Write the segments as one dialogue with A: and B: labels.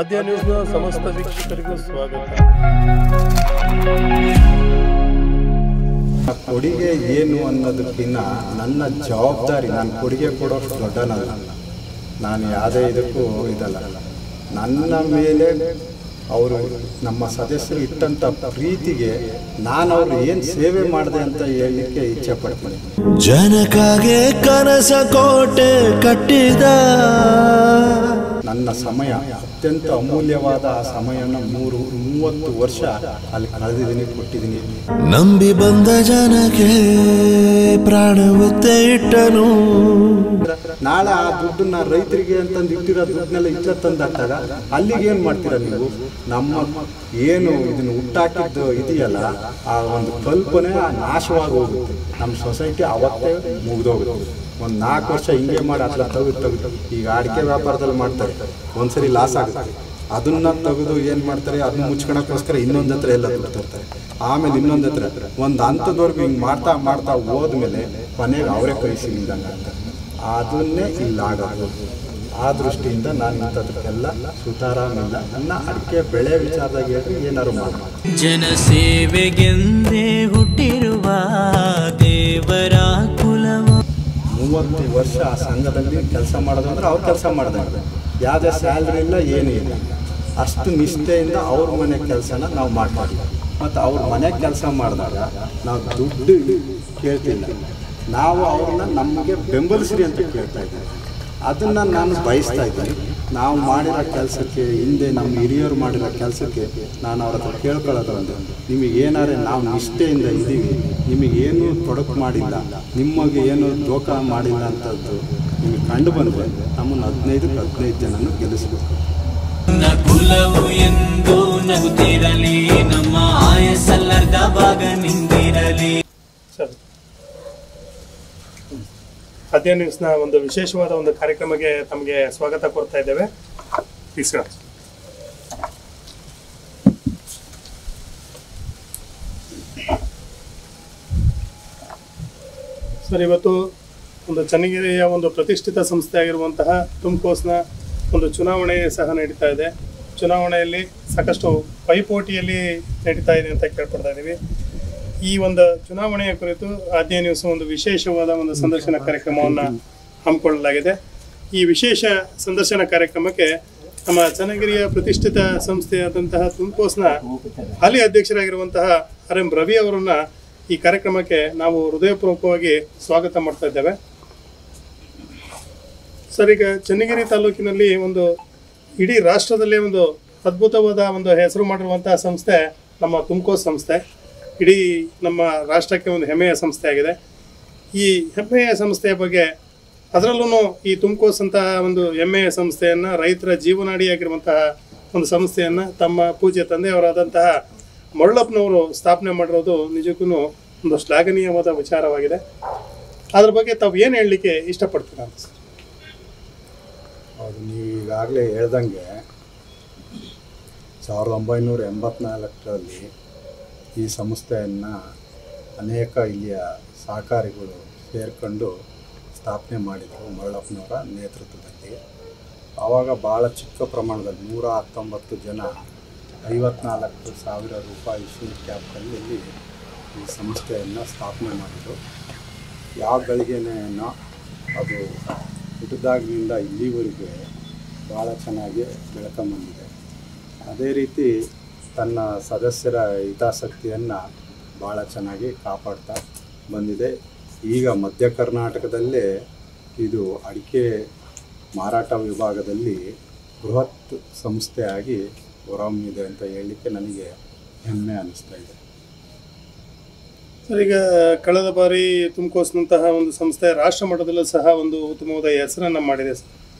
A: ಆದ್ಯ ನ್ಯೂಸ್ನ ಸಮಸ್ತ ವೀಕ್ಷಕರಿಗೂ ಸ್ವಾಗತ.
B: ಕೊಡುಗೆ ಏನು ಅನ್ನೋದಕ್ಕಿಂತ ನನ್ನ ಜವಾಬ್ದಾರಿ, ನಾನು ಕೊಡುಗೆ ಕೊಡೋಷ್ಟು ದೊಡ್ಡನಲ್ಲ, ನಾನು ಯಾವುದೇ ಇದಕ್ಕೂ ಇದಲ್ಲ. ನನ್ನ ಮೇಲೆ ಅವರು ನಮ್ಮ ಸದಸ್ಯರು ಇಟ್ಟಂಥ ಪ್ರೀತಿಗೆ ನಾನು ಅವ್ರು ಏನು ಸೇವೆ ಮಾಡಿದೆ ಅಂತ ಹೇಳಲಿಕ್ಕೆ ಇಚ್ಛೆ ಪಡ್ತೀನಿ.
C: ಜನಕಾಗೆ ಕನಸ ಕೋಟೆ ಕಟ್ಟಿದ
B: ನನ್ನ ಸಮಯ ಅತ್ಯಂತ ಅಮೂಲ್ಯವಾದ ಆ ಸಮಯನ 30 ವರ್ಷ ಅಲ್ಲಿ ಕಳೆದಿದ್ದೀನಿ, ಕೊಟ್ಟಿದ್ದೀನಿ.
C: ನಂಬಿ ಬಂದ ಜನಕ್ಕೆ ಪ್ರಾಣ ಒತ್ತೆ ಇಟ್ಟನು.
B: ನಾಳೆ ಆ ದುಡ್ಡನ್ನ ರೈತರಿಗೆ ಅಂತಂದು ಇಟ್ಟಿರೋ ದುಡ್ಡನ್ನೆಲ್ಲ ಇಟ್ಲ ತಂದಾಗ ಅಲ್ಲಿಗೆ ಏನು ಮಾಡ್ತೀರಾ ನೀವು? ನಮ್ಮ ಏನು ಇದನ್ನು ಹುಟ್ಟಾಕಿದ್ದು ಇದೆಯಲ್ಲ, ಆ ಒಂದು ಕಲ್ಪನೆ ನಾಶವಾಗಿ ಹೋಗುತ್ತೆ. ನಮ್ಮ ಸೊಸೈಟಿ ಅವತ್ತೇ ಮುಗಿದೋಗುತ್ತೆ. ಒಂದು 4 ವರ್ಷ ಹಿಂಗೆ ಮಾಡಿ ಅದನ್ನ ತೆಗೆದು ಈಗ ಅಡಿಕೆ ವ್ಯಾಪಾರದಲ್ಲಿ ಮಾಡ್ತಾರೆ, ಒಂದ್ಸರಿ ಲಾಸ್ ಆಗುತ್ತೆ, ಅದನ್ನ ತೆಗೆದು ಏನು ಮಾಡ್ತಾರೆ, ಅದನ್ನ ಮುಚ್ಕೊಳಕ್ಕೋಸ್ಕರ ಇನ್ನೊಂದು ಹತ್ರ ಎಲ್ಲ ತರ್ತಾರೆ, ಆಮೇಲೆ ಇನ್ನೊಂದು ಹತ್ರ ಒಂದು ಹಂತದವರೆಗೂ ಹಿಂಗೆ ಮಾಡ್ತಾ ಮಾಡ್ತಾ ಹೋದ್ಮೇಲೆ ಕೊನೆಗೆ ಅವರೇ ಕೈ ಸಿಗಿದಂಗೆ ಆಗ್ತಾರೆ. ಅದನ್ನೇ ಇಲ್ಲಾಗೋದು. ಆ ದೃಷ್ಟಿಯಿಂದ ನಾನು ಇಂಥದಕ್ಕೆಲ್ಲ ಸುತಾರಾಮಿಲ್ಲ. ನನ್ನ ಅಡಿಕೆ ಬೆಳೆ ವಿಚಾರದಾಗ ಹೇಳ್ರಿ ಏನಾದ್ರು ಮಾಡೋಣ.
D: ಜನಸೇವೆಗೆಂದೇ ಹುಟ್ಟಿರುವ ದೇವರ ಕುಲವ
B: 30 ವರ್ಷ ಆ ಸಂಘದಲ್ಲಿ ಕೆಲಸ ಮಾಡೋದು ಅಂದ್ರೆ ಅವ್ರು ಕೆಲಸ ಮಾಡಿದಾಗ ಯಾವುದೇ ಸ್ಯಾಲ್ರಿ ಇಲ್ಲ, ಏನೂ ಇಲ್ಲ. ಅಷ್ಟು ನಿಷ್ಠೆಯಿಂದ ಅವ್ರ ಮನೆ ಕೆಲಸನ ನಾವು ಮಾಡ್ತೀವಿ. ಮತ್ತು ಅವ್ರ ಮನೆ ಕೆಲಸ ಮಾಡಿದಾಗ ನಾವು ದುಡ್ಡು ಕೇಳ್ತಿಲ್ಲ, ನಾವು ಅವ್ರನ್ನ ನಮಗೆ ಬೆಂಬಲಿಸ್ರಿ ಅಂತ ಕೇಳ್ತಾ ಇದ್ದೀವಿ. ಅದನ್ನು ನಾನು ಬಯಸ್ತಾ ಇದ್ದೀನಿ. ನಾವು ಮಾಡಿರೋ ಕೆಲಸಕ್ಕೆ, ಹಿಂದೆ ನಮ್ಮ ಹಿರಿಯರು ಮಾಡಿರೋ ಕೆಲಸಕ್ಕೆ ನಾನು ಅವ್ರ ಹತ್ರ ಕೇಳ್ಕೊಳ್ಳೋದು ಒಂದು, ನಿಮಗೆ ಏನಾದ್ರೆ ನಾವು ನಿಷ್ಠೆಯಿಂದ ಇದ್ದೀವಿ, ನಿಮಗೇನು ತೊಡಕು ಮಾಡಿಲ್ಲ, ನಿಮಗೆ ಏನು ದೋಖ ಮಾಡಿಲ್ಲ ಅಂತದ್ದು ನಿಮಗೆ ಕಂಡು ಬಂದರೆ ನಮ್ಮನ್ನು 15 ಜನನು ಗೆಲ್ಲಿಸಬೇಕು.
D: ಕುಲವು ಎಂದು ನಗುತ್ತಿರಲಿ, ನಮ್ಮ ಆಯಸ್ಸಲ್ಲರ್ಧ ಭಾಗ ನಿಂದಿರಲಿ.
A: ಸರ್, ಆದ್ಯ ನ್ಯೂಸ್ನ ಒಂದು ವಿಶೇಷವಾದ ಒಂದು ಕಾರ್ಯಕ್ರಮಕ್ಕೆ ತಮಗೆ ಸ್ವಾಗತ ಕೋರ್ತಾ ಇದ್ದೇವೆ. ಸರ್, ಇವತ್ತು ಒಂದು ಚನ್ನಗಿರಿಯ ಒಂದು ಪ್ರತಿಷ್ಠಿತ ಸಂಸ್ಥೆ ಆಗಿರುವಂತಹ ತುಮ್ಕೋಸ್ನ ಒಂದು ಚುನಾವಣೆ ಸಹ ನಡೀತಾ ಇದೆ. ಚುನಾವಣೆಯಲ್ಲಿ ಸಾಕಷ್ಟು ಪೈಪೋಟಿಯಲ್ಲಿ ನಡೀತಾ ಇದೆ ಅಂತ ಕೇಳ್ಕೊಳ್ತಾ ಇದ್ದೀವಿ. ಈ ಒಂದು ಚುನಾವಣೆಯ ಕುರಿತು ಆದ್ಯ ನ್ಯೂಸ್ ಒಂದು ವಿಶೇಷವಾದ ಒಂದು ಸಂದರ್ಶನ ಕಾರ್ಯಕ್ರಮವನ್ನು ಹಮ್ಮಿಕೊಳ್ಳಲಾಗಿದೆ. ಈ ವಿಶೇಷ ಸಂದರ್ಶನ ಕಾರ್ಯಕ್ರಮಕ್ಕೆ ನಮ್ಮ ಚನ್ನಗಿರಿಯ ಪ್ರತಿಷ್ಠಿತ ಸಂಸ್ಥೆಯಾದಂತಹ ತುಮ್ಕೋಸ್ನ ಹಾಲಿ ಅಧ್ಯಕ್ಷರಾಗಿರುವಂತಹ RM ರವಿ ಅವರನ್ನ ಈ ಕಾರ್ಯಕ್ರಮಕ್ಕೆ ನಾವು ಹೃದಯಪೂರ್ವಕವಾಗಿ ಸ್ವಾಗತ ಮಾಡ್ತಾ ಇದ್ದೇವೆ. ಸರ್, ಈಗ ಚನ್ನಗಿರಿ ತಾಲೂಕಿನಲ್ಲಿ ಒಂದು ಇಡೀ ರಾಷ್ಟ್ರದಲ್ಲೇ ಒಂದು ಅದ್ಭುತವಾದ ಒಂದು ಹೆಸರು ಮಾಡಿರುವಂತಹ ಸಂಸ್ಥೆ ನಮ್ಮ ತುಮ್ಕೋಸ್ ಸಂಸ್ಥೆ. ಇಡೀ ನಮ್ಮ ರಾಷ್ಟ್ರಕ್ಕೆ ಒಂದು ಹೆಮ್ಮೆಯ ಸಂಸ್ಥೆ ಆಗಿದೆ. ಈ ಹೆಮ್ಮೆಯ ಸಂಸ್ಥೆಯ ಬಗ್ಗೆ, ಅದರಲ್ಲೂ ಈ ತುಮ್ಕೋಸ್ ಅಂತಹ ಒಂದು ಹೆಮ್ಮೆಯ ಸಂಸ್ಥೆಯನ್ನು, ರೈತರ ಜೀವನಾಡಿಯಾಗಿರುವಂತಹ ಒಂದು ಸಂಸ್ಥೆಯನ್ನು ತಮ್ಮ ಪೂಜ್ಯ ತಂದೆಯವರಾದಂತಹ ಮರಳಪ್ಪನವರು ಸ್ಥಾಪನೆ ಮಾಡಿರೋದು ನಿಜಕ್ಕೂ ಒಂದು ಶ್ಲಾಘನೀಯವಾದ ವಿಚಾರವಾಗಿದೆ. ಅದ್ರ ಬಗ್ಗೆ ತಾವು ಏನು ಹೇಳಲಿಕ್ಕೆ ಇಷ್ಟಪಡ್ತೀರಾ ಅಂತ ಸರ್?
B: ಹೌದು, ನೀವು ಈಗಾಗಲೇ ಹೇಳ್ದಂಗೆ 1984ರಲ್ಲಿ ಈ ಸಂಸ್ಥೆಯನ್ನು ಅನೇಕ ಇಲ್ಲಿಯ ಸಹಕಾರಿಗಳು ಸೇರ್ಕೊಂಡು ಸ್ಥಾಪನೆ ಮಾಡಿದರು ಮರಳಪ್ಪನವರ ನೇತೃತ್ವದಲ್ಲಿ. ಆವಾಗ ಭಾಳ ಚಿಕ್ಕ ಪ್ರಮಾಣದಲ್ಲಿ 119 ಜನ 54,000 ರೂಪಾಯಿ ಶೀಟ್ ಕ್ಯಾಪ್ನಲ್ಲಿ ಈ ಸಂಸ್ಥೆಯನ್ನು ಸ್ಥಾಪನೆ ಮಾಡಿದರು. ಯಾವ ಗಳಿಗೆನೇನೋ ಅದು ಹುಟ್ಟಿದಾಗಿನಿಂದ ಇಲ್ಲಿವರೆಗೆ ಭಾಳ ಚೆನ್ನಾಗಿ ಬೆಳ್ಕೊಂಬಂದಿದೆ. ಅದೇ ರೀತಿ ತನ್ನ ಸದಸ್ಯರ ಹಿತಾಸಕ್ತಿಯನ್ನು ಭಾಳ ಚೆನ್ನಾಗಿ ಕಾಪಾಡ್ತಾ ಬಂದಿದೆ. ಈಗ ಮಧ್ಯ ಕರ್ನಾಟಕದಲ್ಲೇ ಇದು ಅಡಿಕೆ ಮಾರಾಟ ವಿಭಾಗದಲ್ಲಿ ಬೃಹತ್ ಸಂಸ್ಥೆಯಾಗಿ ಹೊರಹೊಮ್ಮಿದೆ ಅಂತ ಹೇಳಲಿಕ್ಕೆ ನನಗೆ ಹೆಮ್ಮೆ ಅನ್ನಿಸ್ತಾ ಇದೆ.
A: ಸರ್, ಈಗ ಕಳೆದ ಬಾರಿ ತುಮ್ಕೋಸ್ನಂತಹ ಒಂದು ಸಂಸ್ಥೆ ರಾಷ್ಟ್ರ ಮಟ್ಟದಲ್ಲೂ ಸಹ ಒಂದು ಉತ್ತಮವಾದ ಹೆಸರನ್ನು ಮಾಡಿದೆ ಸರ್.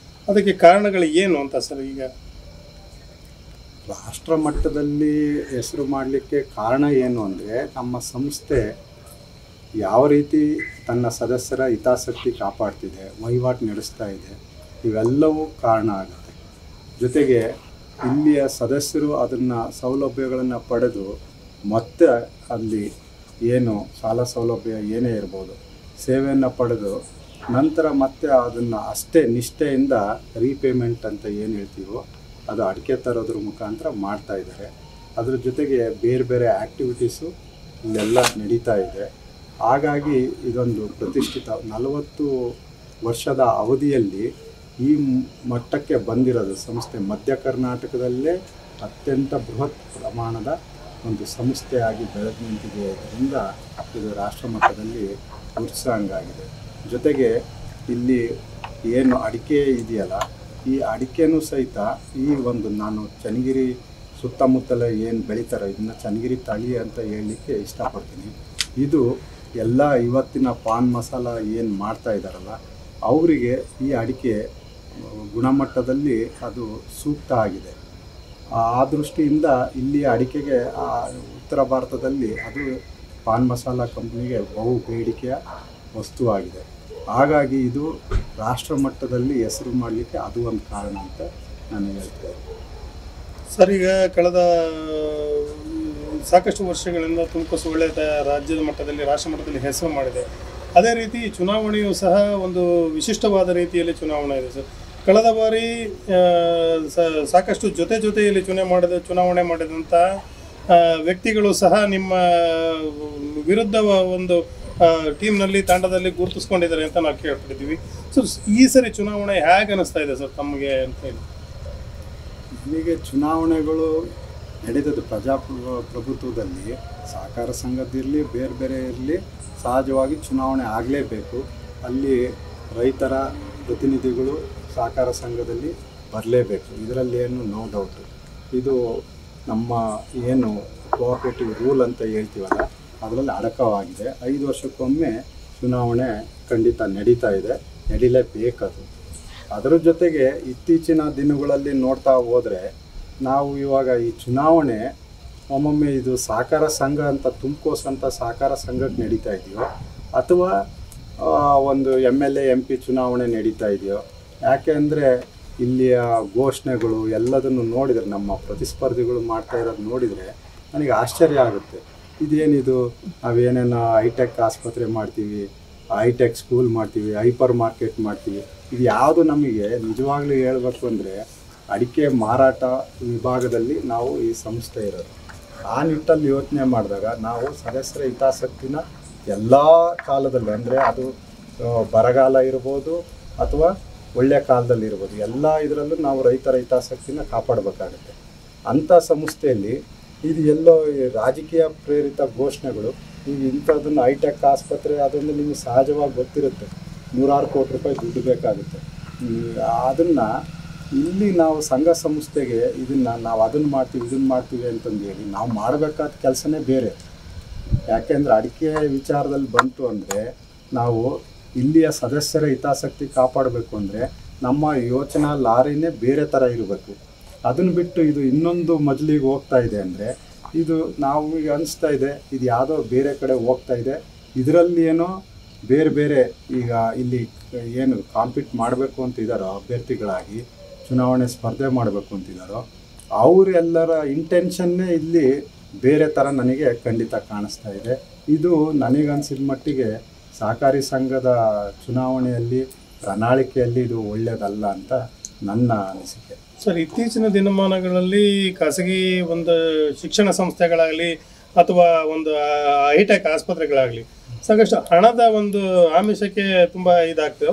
A: ಅದಕ್ಕೆ ಕಾರಣಗಳು ಏನು ಅಂತ ಸರ್? ಈಗ
B: ರಾಷ್ಟ್ರ ಮಟ್ಟದಲ್ಲಿ ಹೆಸರು ಮಾಡಲಿಕ್ಕೆ ಕಾರಣ ಏನು ಅಂದರೆ, ನಮ್ಮ ಸಂಸ್ಥೆ ಯಾವ ರೀತಿ ತನ್ನ ಸದಸ್ಯರ ಹಿತಾಸಕ್ತಿ ಕಾಪಾಡ್ತಿದೆ, ವಹಿವಾಟು ನಡೆಸ್ತಾ ಇದೆ, ಇವೆಲ್ಲವೂ ಕಾರಣ ಆಗುತ್ತೆ. ಜೊತೆಗೆ ಇಲ್ಲಿಯ ಸದಸ್ಯರು ಅದನ್ನು ಸೌಲಭ್ಯಗಳನ್ನು ಪಡೆದು ಮತ್ತೆ ಅಲ್ಲಿ ಏನು ಸಾಲ ಸೌಲಭ್ಯ ಏನೇ ಇರ್ಬೋದು ಸೇವೆಯನ್ನು ಪಡೆದು ನಂತರ ಮತ್ತೆ ಅದನ್ನು ಅಷ್ಟೇ ನಿಷ್ಠೆಯಿಂದ ರೀಪೇಮೆಂಟ್ ಅಂತ ಏನು ಹೇಳ್ತೀವೋ ಅದು ಅಡಿಕೆ ತರೋದ್ರ ಮುಖಾಂತರ ಮಾಡ್ತಾ ಇದ್ದಾರೆ. ಅದ್ರ ಜೊತೆಗೆ ಬೇರೆ ಬೇರೆ ಆ್ಯಕ್ಟಿವಿಟೀಸು ಇಲ್ಲೆಲ್ಲ ನಡೀತಾ ಇದೆ. ಹಾಗಾಗಿ ಇದೊಂದು ಪ್ರತಿಷ್ಠಿತ 40 ವರ್ಷದ ಅವಧಿಯಲ್ಲಿ ಈ ಮಟ್ಟಕ್ಕೆ ಬಂದಿರೋದು ಸಂಸ್ಥೆ ಮಧ್ಯ ಕರ್ನಾಟಕದಲ್ಲೇ ಅತ್ಯಂತ ಬೃಹತ್ ಪ್ರಮಾಣದ ಒಂದು ಸಂಸ್ಥೆಯಾಗಿ ಬೆಳೆದು ನಿಂತಿದ್ದರಿಂದ ಇದು ರಾಷ್ಟ್ರ ಮಟ್ಟದಲ್ಲಿ ಗುರುತಿಸಂಗಾಗಿದೆ. ಜೊತೆಗೆ ಇಲ್ಲಿ ಏನು ಅಡಿಕೆ ಇದೆಯಲ್ಲ, ಈ ಅಡಿಕೆನೂ ಸಹಿತ ಈ ಒಂದು ನಾನು ಚನ್ನಗಿರಿ ಸುತ್ತಮುತ್ತಲ ಏನು ಬೆಳೀತಾರೋ ಇದನ್ನು ಚನ್ನಗಿರಿ ತಳಿ ಅಂತ ಹೇಳಲಿಕ್ಕೆ ಇಷ್ಟಪಡ್ತೀನಿ. ಇದು ಎಲ್ಲ ಇವತ್ತಿನ ಪಾನ್ ಮಸಾಲ ಏನು ಮಾಡ್ತಾ ಇದ್ದಾರಲ್ಲ ಅವರಿಗೆ ಈ ಅಡಿಕೆ ಗುಣಮಟ್ಟದಲ್ಲಿ ಅದು ಸೂಕ್ತ ಆಗಿದೆ. ಆ ದೃಷ್ಟಿಯಿಂದ ಇಲ್ಲಿ ಅಡಿಕೆಗೆ ಉತ್ತರ ಭಾರತದಲ್ಲಿ ಅದು ಪಾನ್ ಮಸಾಲ ಕಂಪ್ನಿಗೆ ಬಹು ಬೇಡಿಕೆಯ ವಸ್ತುವಾಗಿದೆ. ಹಾಗಾಗಿ ಇದು ರಾಷ್ಟ್ರ ಮಟ್ಟದಲ್ಲಿ ಹೆಸರು ಮಾಡಲಿಕ್ಕೆ ಅದು ಒಂದು ಕಾರಣ ಅಂತ ನಾನು ಹೇಳ್ತೇನೆ.
A: ಸರ್, ಈಗ ಕಳೆದ ಸಾಕಷ್ಟು ವರ್ಷಗಳಿಂದ ತುಮಕೂರು ಒಳ್ಳೆಯ ರಾಜ್ಯದ ಮಟ್ಟದಲ್ಲಿ ರಾಷ್ಟ್ರ ಮಟ್ಟದಲ್ಲಿ ಹೆಸರು ಮಾಡಿದೆ. ಅದೇ ರೀತಿ ಚುನಾವಣೆಯೂ ಸಹ ಒಂದು ವಿಶಿಷ್ಟವಾದ ರೀತಿಯಲ್ಲಿ ಚುನಾವಣೆ ಇದೆ ಸರ್. ಕಳೆದ ಬಾರಿ ಸಾಕಷ್ಟು ಜೊತೆಯಲ್ಲಿ ಚುನಾವಣೆ ಮಾಡಿದಂಥ ವ್ಯಕ್ತಿಗಳು ಸಹ ನಿಮ್ಮ ವಿರುದ್ಧ ಒಂದು ಟೀಮ್ನಲ್ಲಿ ತಂಡದಲ್ಲಿ ಗುರುತಿಸ್ಕೊಂಡಿದ್ದಾರೆ ಅಂತ ನಾವು ಕೇಳ್ಪಟ್ಟಿದ್ದೀವಿ. ಸೊ ಈ ಸರಿ ಚುನಾವಣೆ ಹೇಗೆ ಅನ್ನಿಸ್ತಾ ಇದೆ ಸರ್ ತಮಗೆ ಅಂತ ಹೇಳಿ?
B: ನನಗೆ ಚುನಾವಣೆಗಳು ನಡೆದದ್ದು ಪ್ರಜಾಪ್ರಭುತ್ವದಲ್ಲಿ ಸಹಕಾರ ಸಂಘದಿರಲಿ ಬೇರೆ ಬೇರೆ ಇರಲಿ ಸಹಜವಾಗಿ ಚುನಾವಣೆ ಆಗಲೇಬೇಕು. ಅಲ್ಲಿ ರೈತರ ಪ್ರತಿನಿಧಿಗಳು ಸಹಕಾರ ಸಂಘದಲ್ಲಿ ಬರಲೇಬೇಕು, ಇದರಲ್ಲಿ ಏನು ನೋ ಡೌಟು. ಇದು ನಮ್ಮ ಏನು ಕೋಆಪರೇಟಿವ್ ರೂಲ್ ಅಂತ ಹೇಳ್ತೀವಲ್ಲ ಅದರಲ್ಲಿ ಅಡಕವಾಗಿದೆ. 5 ವರ್ಷಕ್ಕೊಮ್ಮೆ ಚುನಾವಣೆ ಖಂಡಿತ ನಡೀತಾ ಇದೆ, ನಡೀಲೇಬೇಕದು. ಅದರ ಜೊತೆಗೆ ಇತ್ತೀಚಿನ ದಿನಗಳಲ್ಲಿ ನೋಡ್ತಾ ಹೋದರೆ ನಾವು ಇವಾಗ ಈ ಚುನಾವಣೆ ಒಮ್ಮೊಮ್ಮೆ ಇದು ಸಹಕಾರ ಸಂಘ ಅಂತ ತುಮಕೂರು ಅಂತ ಸಹಕಾರ ಸಂಘಕ್ಕೆ ನಡೀತಾ ಇದೆಯೋ ಅಥವಾ ಒಂದು MLA MP ಚುನಾವಣೆ ನಡೀತಾ ಇದೆಯೋ. ಯಾಕೆ ಅಂದರೆ ಇಲ್ಲಿಯ ಘೋಷಣೆಗಳು ಎಲ್ಲದನ್ನು ನೋಡಿದರೆ, ನಮ್ಮ ಪ್ರತಿಸ್ಪರ್ಧಿಗಳು ಮಾಡ್ತಾ ಇರೋದು ನೋಡಿದರೆ ನನಗೆ ಆಶ್ಚರ್ಯ ಆಗುತ್ತೆ. ಇದೇನಿದು, ನಾವೇನೇನೋ ಹೈಟೆಕ್ ಆಸ್ಪತ್ರೆ ಮಾಡ್ತೀವಿ, ಹೈಟೆಕ್ ಸ್ಕೂಲ್ ಮಾಡ್ತೀವಿ, ಹೈಪರ್ ಮಾರ್ಕೆಟ್ ಮಾಡ್ತೀವಿ, ಇದು ಯಾವುದು ನಮಗೆ ನಿಜವಾಗ್ಲೂ ಹೇಳಬೇಕು ಅಂದರೆ ಅಡಿಕೆ ಮಾರಾಟ ವಿಭಾಗದಲ್ಲಿ ನಾವು ಈ ಸಂಸ್ಥೆ ಇರೋದು. ಆ ನಿಟ್ಟಲ್ಲಿ ಯೋಚನೆ ಮಾಡಿದಾಗ ನಾವು ಸದಸ್ಯರ ಹಿತಾಸಕ್ತಿನ ಎಲ್ಲ ಕಾಲದಲ್ಲೂ, ಅಂದರೆ ಅದು ಬರಗಾಲ ಇರ್ಬೋದು ಅಥವಾ ಒಳ್ಳೆಯ ಕಾಲದಲ್ಲಿ ಇರ್ಬೋದು, ಎಲ್ಲ ಇದರಲ್ಲೂ ನಾವು ರೈತರ ಹಿತಾಸಕ್ತಿನ ಕಾಪಾಡಬೇಕಾಗುತ್ತೆ. ಅಂಥ ಸಂಸ್ಥೆಯಲ್ಲಿ ಇದು ಎಲ್ಲೋ ರಾಜಕೀಯ ಪ್ರೇರಿತ ಘೋಷಣೆಗಳು, ಈಗ ಇಂಥದ್ದನ್ನು ಹೈಟೆಕ್ ಆಸ್ಪತ್ರೆ ಅದೊಂದು ನಿಮಗೆ ಸಹಜವಾಗಿ ಗೊತ್ತಿರುತ್ತೆ, 100 ಕೋಟಿ ರೂಪಾಯಿ ದುಡ್ಡು ಬೇಕಾಗುತ್ತೆ. ಅದನ್ನು ಇಲ್ಲಿ ನಾವು ಸಂಘ ಸಂಸ್ಥೆಗೆ ಇದನ್ನು ನಾವು ಅದನ್ನು ಮಾಡ್ತೀವಿ ಇದನ್ನು ಮಾಡ್ತೀವಿ ಅಂತಂದೇಳಿ ನಾವು ಮಾಡಬೇಕಾದ ಕೆಲಸನೇ ಬೇರೆ. ಯಾಕೆಂದರೆ ಅಡಿಕೆ ವಿಚಾರದಲ್ಲಿ ಬಂತು ಅಂದರೆ ನಾವು ಇಲ್ಲಿಯ ಸದಸ್ಯರ ಹಿತಾಸಕ್ತಿ ಕಾಪಾಡಬೇಕು ಅಂದರೆ ನಮ್ಮ ಯೋಚನಾ ಲಾರಿನೇ ಬೇರೆ ಥರ ಇರಬೇಕು. ಅದನ್ನು ಬಿಟ್ಟು ಇದು ಇನ್ನೊಂದು ಮಜಲಿಗೆ ಹೋಗ್ತಾ ಇದೆ ಅಂದರೆ ಇದು ನಾವು ಈಗ ಅನಿಸ್ತಾ ಇದೆ ಇದು ಯಾವುದೋ ಬೇರೆ ಕಡೆ ಹೋಗ್ತಾ ಇದೆ. ಇದರಲ್ಲಿ ಏನೋ ಬೇರೆ ಬೇರೆ ಈಗ ಇಲ್ಲಿ ಏನು ಕಾಂಪೀಟ್ ಮಾಡಬೇಕು ಅಂತಿದ್ದಾರೋ ಅಭ್ಯರ್ಥಿಗಳಾಗಿ ಚುನಾವಣೆ ಸ್ಪರ್ಧೆ ಮಾಡಬೇಕು ಅಂತಿದ್ದಾರೋ ಅವರೆಲ್ಲರ ಇಂಟೆನ್ಷನ್ನೇ ಇಲ್ಲಿ ಬೇರೆ ಥರ ನನಗೆ ಖಂಡಿತ ಕಾಣಿಸ್ತಾ ಇದೆ. ಇದು ನನಗನ್ಸಿದ ಮಟ್ಟಿಗೆ ಸಹಕಾರಿ ಸಂಘದ ಚುನಾವಣೆಯಲ್ಲಿ ಪ್ರಣಾಳಿಕೆಯಲ್ಲಿ ಇದು ಒಳ್ಳೆಯದಲ್ಲ ಅಂತ ನನ್ನ ಅನಿಸಿಕೆ.
A: ಸರ್, ಇತ್ತೀಚಿನ ದಿನಮಾನಗಳಲ್ಲಿ ಖಾಸಗಿ ಒಂದು ಶಿಕ್ಷಣ ಸಂಸ್ಥೆಗಳಾಗಲಿ ಅಥವಾ ಒಂದು ಹೈಟೆಕ್ ಆಸ್ಪತ್ರೆಗಳಾಗಲಿ ಸಾಕಷ್ಟು ಹಣದ ಒಂದು ಆಮಿಷಕ್ಕೆ ತುಂಬ ಇದಾಗ್ತದೆ.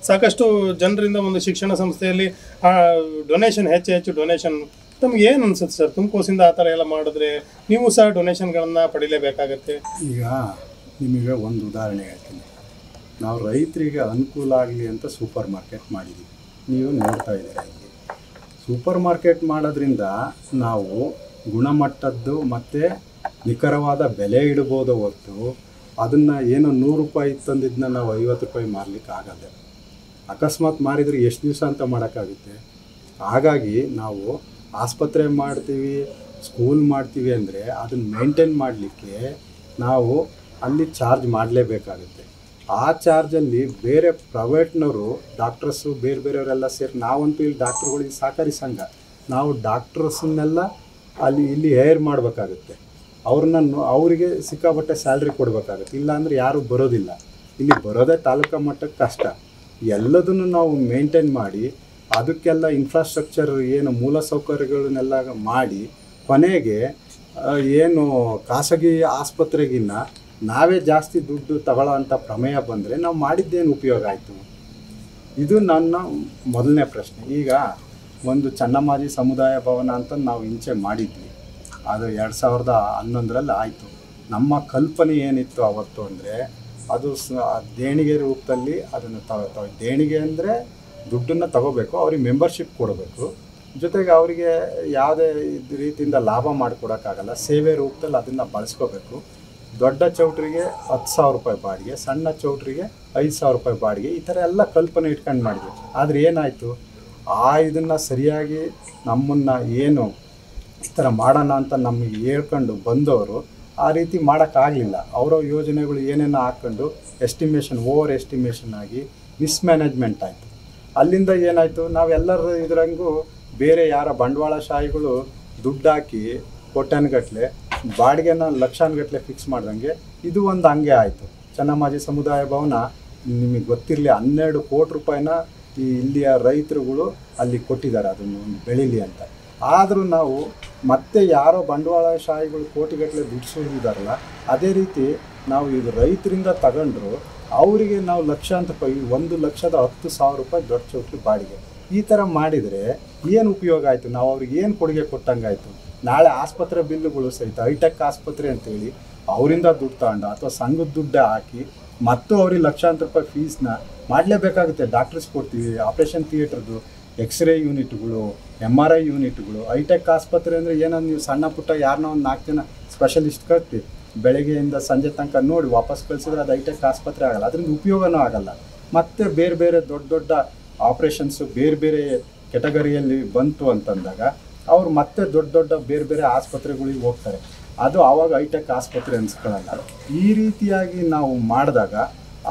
A: ಸಾಕಷ್ಟು ಜನರಿಂದ ಒಂದು ಶಿಕ್ಷಣ ಸಂಸ್ಥೆಯಲ್ಲಿ ಡೊನೇಷನ್ ಹೆಚ್ಚು ಡೊನೇಷನ್ ತಮ್ಗೆ ಏನು ಅನ್ಸುತ್ತೆ ಸರ್? ತುಮಕೂರಿನಿಂದ ಆ ಥರ ಎಲ್ಲ ಮಾಡಿದ್ರೆ ನೀವು ಸಹ ಡೊನೇಷನ್ಗಳನ್ನು ಪಡೀಲೇಬೇಕಾಗತ್ತೆ.
B: ಈಗ ನಿಮಗೆ ಒಂದು ಉದಾಹರಣೆ ಹೇಳ್ತೀನಿ. ನಾವು ರೈತರಿಗೆ ಅನುಕೂಲ ಆಗಲಿ ಅಂತ ಸೂಪರ್ ಮಾರ್ಕೆಟ್ ಮಾಡಿದ್ದೀವಿ, ನೀವು ನೋಡ್ತಾ ಇದ್ದೀರಾ. ಇಲ್ಲಿ ಸೂಪರ್ ಮಾರ್ಕೆಟ್ ಮಾಡೋದ್ರಿಂದ ನಾವು ಗುಣಮಟ್ಟದ್ದು ಮತ್ತು ನಿಖರವಾದ ಬೆಲೆ ಇಡ್ಬೋದು ಹೊರತು ಅದನ್ನು ಏನೋ 100 ರೂಪಾಯಿ ತಂದಿದ್ದನ್ನ ನಾವು 50 ರೂಪಾಯಿ ಮಾರಲಿಕ್ಕೆ ಆಗಲ್ಲ. ಅಕಸ್ಮಾತ್ ಮಾರಿದರೆ ಎಷ್ಟು ದಿವಸ ಅಂತ ಮಾಡೋಕ್ಕಾಗುತ್ತೆ. ಹಾಗಾಗಿ ನಾವು ಆಸ್ಪತ್ರೆ ಮಾಡ್ತೀವಿ, ಸ್ಕೂಲ್ ಮಾಡ್ತೀವಿ ಅಂದರೆ ಅದನ್ನು ಮೇಂಟೈನ್ ಮಾಡಲಿಕ್ಕೆ ನಾವು ಅಲ್ಲಿ ಚಾರ್ಜ್ ಮಾಡಲೇಬೇಕಾಗುತ್ತೆ. ಆ ಚಾರ್ಜಲ್ಲಿ ಬೇರೆ ಪ್ರೈವೇಟ್ನವರು ಡಾಕ್ಟರ್ಸು ಬೇರೆ ಬೇರೆಯವರೆಲ್ಲ ಸೇರಿ, ನಾವಂತೂ ಇಲ್ಲಿ ಡಾಕ್ಟ್ರುಗಳಿಗೆ ಸಹಕಾರಿ ಸಂಘ, ನಾವು ಡಾಕ್ಟರ್ಸನ್ನೆಲ್ಲ ಇಲ್ಲಿ ಹೇರ್ ಮಾಡಬೇಕಾಗುತ್ತೆ. ಅವರಿಗೆ ಸಿಕ್ಕಾಪಟ್ಟೆ ಸ್ಯಾಲ್ರಿ ಕೊಡಬೇಕಾಗುತ್ತೆ. ಇಲ್ಲಾಂದರೆ ಯಾರೂ ಬರೋದಿಲ್ಲ. ಇಲ್ಲಿ ಬರೋದೇ ತಾಲೂಕಾ ಮಟ್ಟಕ್ಕೆ ಕಷ್ಟ. ಎಲ್ಲದನ್ನು ನಾವು ಮೇಂಟೈನ್ ಮಾಡಿ ಅದಕ್ಕೆಲ್ಲ ಇನ್ಫ್ರಾಸ್ಟ್ರಕ್ಚರ್ ಏನು ಮೂಲಸೌಕರ್ಯಗಳನ್ನೆಲ್ಲ ಮಾಡಿ ಕೊನೆಗೆ ಏನು ಖಾಸಗಿ ಆಸ್ಪತ್ರೆಗಿನ್ನ ನಾವೇ ಜಾಸ್ತಿ ದುಡ್ಡು ತಗೊಳ್ಳೋ ಅಂಥ ಪ್ರಮೇಯ ಬಂದರೆ ನಾವು ಮಾಡಿದ್ದೇನು ಉಪಯೋಗ ಆಯಿತು? ಇದು ನನ್ನ ಮೊದಲನೇ ಪ್ರಶ್ನೆ. ಈಗ ಒಂದು ಚನ್ನಮ್ಮಾಜಿ ಸಮುದಾಯ ಭವನ ಅಂತ ನಾವು ಇಂಚೆ ಮಾಡಿದ್ವಿ, ಅದು 2011ರಲ್ಲಿ ಆಯಿತು. ನಮ್ಮ ಕಲ್ಪನೆ ಏನಿತ್ತು ಅವತ್ತು ಅಂದರೆ ಅದು ದೇಣಿಗೆ ರೂಪದಲ್ಲಿ ಅದನ್ನು ದೇಣಿಗೆ ಅಂದರೆ ದುಡ್ಡನ್ನು ತಗೋಬೇಕು, ಅವ್ರಿಗೆ ಮೆಂಬರ್ಶಿಪ್ ಕೊಡಬೇಕು, ಜೊತೆಗೆ ಅವರಿಗೆ ಯಾವುದೇ ರೀತಿಯಿಂದ ಲಾಭ ಮಾಡಿಕೊಡೋಕ್ಕಾಗಲ್ಲ, ಸೇವೆ ರೂಪದಲ್ಲಿ ಅದನ್ನು ಬಳಸ್ಕೋಬೇಕು. ದೊಡ್ಡ ಚೌಟ್ರಿಗೆ 10,000 ರೂಪಾಯಿ ಬಾಡಿಗೆ, ಸಣ್ಣ ಚೌಟ್ರಿಗೆ 5,000 ರೂಪಾಯಿ ಬಾಡಿಗೆ, ಈ ಥರ ಎಲ್ಲ ಕಲ್ಪನೆ ಇಟ್ಕೊಂಡು ಮಾಡಿದ್ವಿ. ಆದರೆ ಏನಾಯಿತು, ಇದನ್ನು ಸರಿಯಾಗಿ ನಮ್ಮನ್ನು ಏನು ಈ ಥರ ಮಾಡೋಣ ಅಂತ ನಮಗೆ ಹೇಳ್ಕೊಂಡು ಬಂದವರು ಆ ರೀತಿ ಮಾಡೋಕ್ಕಾಗಲಿಲ್ಲ. ಅವರ ಯೋಜನೆಗಳು ಏನೇನೋ ಹಾಕ್ಕೊಂಡು ಓವರ್ ಎಸ್ಟಿಮೇಷನ್ ಆಗಿ ಮಿಸ್ಮ್ಯಾನೇಜ್ಮೆಂಟ್ ಆಯಿತು. ಅಲ್ಲಿಂದ ಏನಾಯಿತು, ನಾವೆಲ್ಲರ ಇದರಂಗೂ ಬೇರೆ ಯಾರ ಬಂಡವಾಳಶಾಹಿಗಳು ದುಡ್ಡು ಹಾಕಿ ಕೋಟ್ಯಾನುಗಟ್ಟಲೆ ಬಾಡಿಗೆನ ಲಕ್ಷಾನುಗಟ್ಟಲೆ ಫಿಕ್ಸ್ ಮಾಡ್ದಂಗೆ ಇದು ಒಂದು ಹಂಗೆ ಆಯಿತು. ಚನ್ನಮ್ಮಾಜಿ ಸಮುದಾಯ ಭವನ ನಿಮಗೆ ಗೊತ್ತಿರಲಿ 12 ಕೋಟಿ ರೂಪಾಯಿನ ಈ ಇಲ್ಲಿಯ ರೈತರುಗಳು ಅಲ್ಲಿ ಕೊಟ್ಟಿದ್ದಾರೆ ಅದನ್ನು ಬೆಳೀಲಿ ಅಂತ. ಆದರೂ ನಾವು ಮತ್ತೆ ಯಾರೋ ಬಂಡವಾಳಶಾಹಿಗಳು ಕೋಟಿಗಟ್ಟಲೆ ದುಡ್ಡು ಸುರಿದಿದ್ದಾರಲ್ಲ, ಅದೇ ರೀತಿ ನಾವು ಈಗ ರೈತರಿಂದ ತಗೊಂಡ್ರು ಅವರಿಗೆ ನಾವು ಲಕ್ಷಾಂತರ ರೂಪಾಯಿ, 1,10,000 ರೂಪಾಯಿ ದೊಡ್ಡ ಚೌಟ್ರಿ ಬಾಡಿಗೆ, ಈ ಥರ ಮಾಡಿದರೆ ಏನು ಉಪಯೋಗ ಆಯಿತು? ನಾವು ಅವ್ರಿಗೆ ಏನು ಕೊಡುಗೆ ಕೊಟ್ಟಂಗಾಯಿತು? ನಾಳೆ ಆಸ್ಪತ್ರೆ ಬಿಲ್ಲುಗಳು ಸಹಿತ ಹೈಟೆಕ್ ಆಸ್ಪತ್ರೆ ಅಂತೇಳಿ ಅವರಿಂದ ದುಡ್ಡು ತಗೊಂಡು ಅಥವಾ ಸಂಘದ ದುಡ್ಡೇ ಹಾಕಿ ಮತ್ತು ಅವ್ರಿಗೆ ಲಕ್ಷಾಂತರ ರೂಪಾಯಿ ಫೀಸ್ನ ಮಾಡಲೇಬೇಕಾಗುತ್ತೆ. ಡಾಕ್ಟರ್ಸ್ ಕೊಡ್ತೀವಿ, ಆಪ್ರೇಷನ್ ಥಿಯೇಟ್ರದ್ದು, ಎಕ್ಸ್ರೇ ಯೂನಿಟ್ಗಳು, MRI ಯೂನಿಟ್ಗಳು. ಹೈಟೆಕ್ ಆಸ್ಪತ್ರೆ ಅಂದರೆ ಏನೋ ನೀವು ಸಣ್ಣ ಪುಟ್ಟ ಯಾರನ್ನೋ ಒಂದು 4 ಜನ ಸ್ಪೆಷಲಿಸ್ಟ್ ಕರ್ತೀವಿ, ಬೆಳಗ್ಗೆಯಿಂದ ಸಂಜೆ ತನಕ ನೋಡಿ ವಾಪಸ್ ಕಳಿಸಿದ್ರೆ ಅದು ಹೈಟೆಕ್ ಆಸ್ಪತ್ರೆ ಆಗಲ್ಲ, ಅದರಿಂದ ಉಪಯೋಗನೂ ಆಗಲ್ಲ. ಮತ್ತು ಬೇರೆ ಬೇರೆ ದೊಡ್ಡ ದೊಡ್ಡ ಆಪ್ರೇಷನ್ಸು ಬೇರೆ ಬೇರೆ ಕೆಟಗರಿಯಲ್ಲಿ ಬಂತು ಅಂತಂದಾಗ ಅವ್ರು ಮತ್ತೆ ದೊಡ್ಡ ದೊಡ್ಡ ಬೇರೆ ಬೇರೆ ಆಸ್ಪತ್ರೆಗಳಿಗೆ ಹೋಗ್ತಾರೆ, ಅದು ಆವಾಗ ಹೈಟೆಕ್ ಆಸ್ಪತ್ರೆ ಅನ್ಸ್ಕೊಳ್ಳಲ್ಲ. ಈ ರೀತಿಯಾಗಿ ನಾವು ಮಾಡಿದಾಗ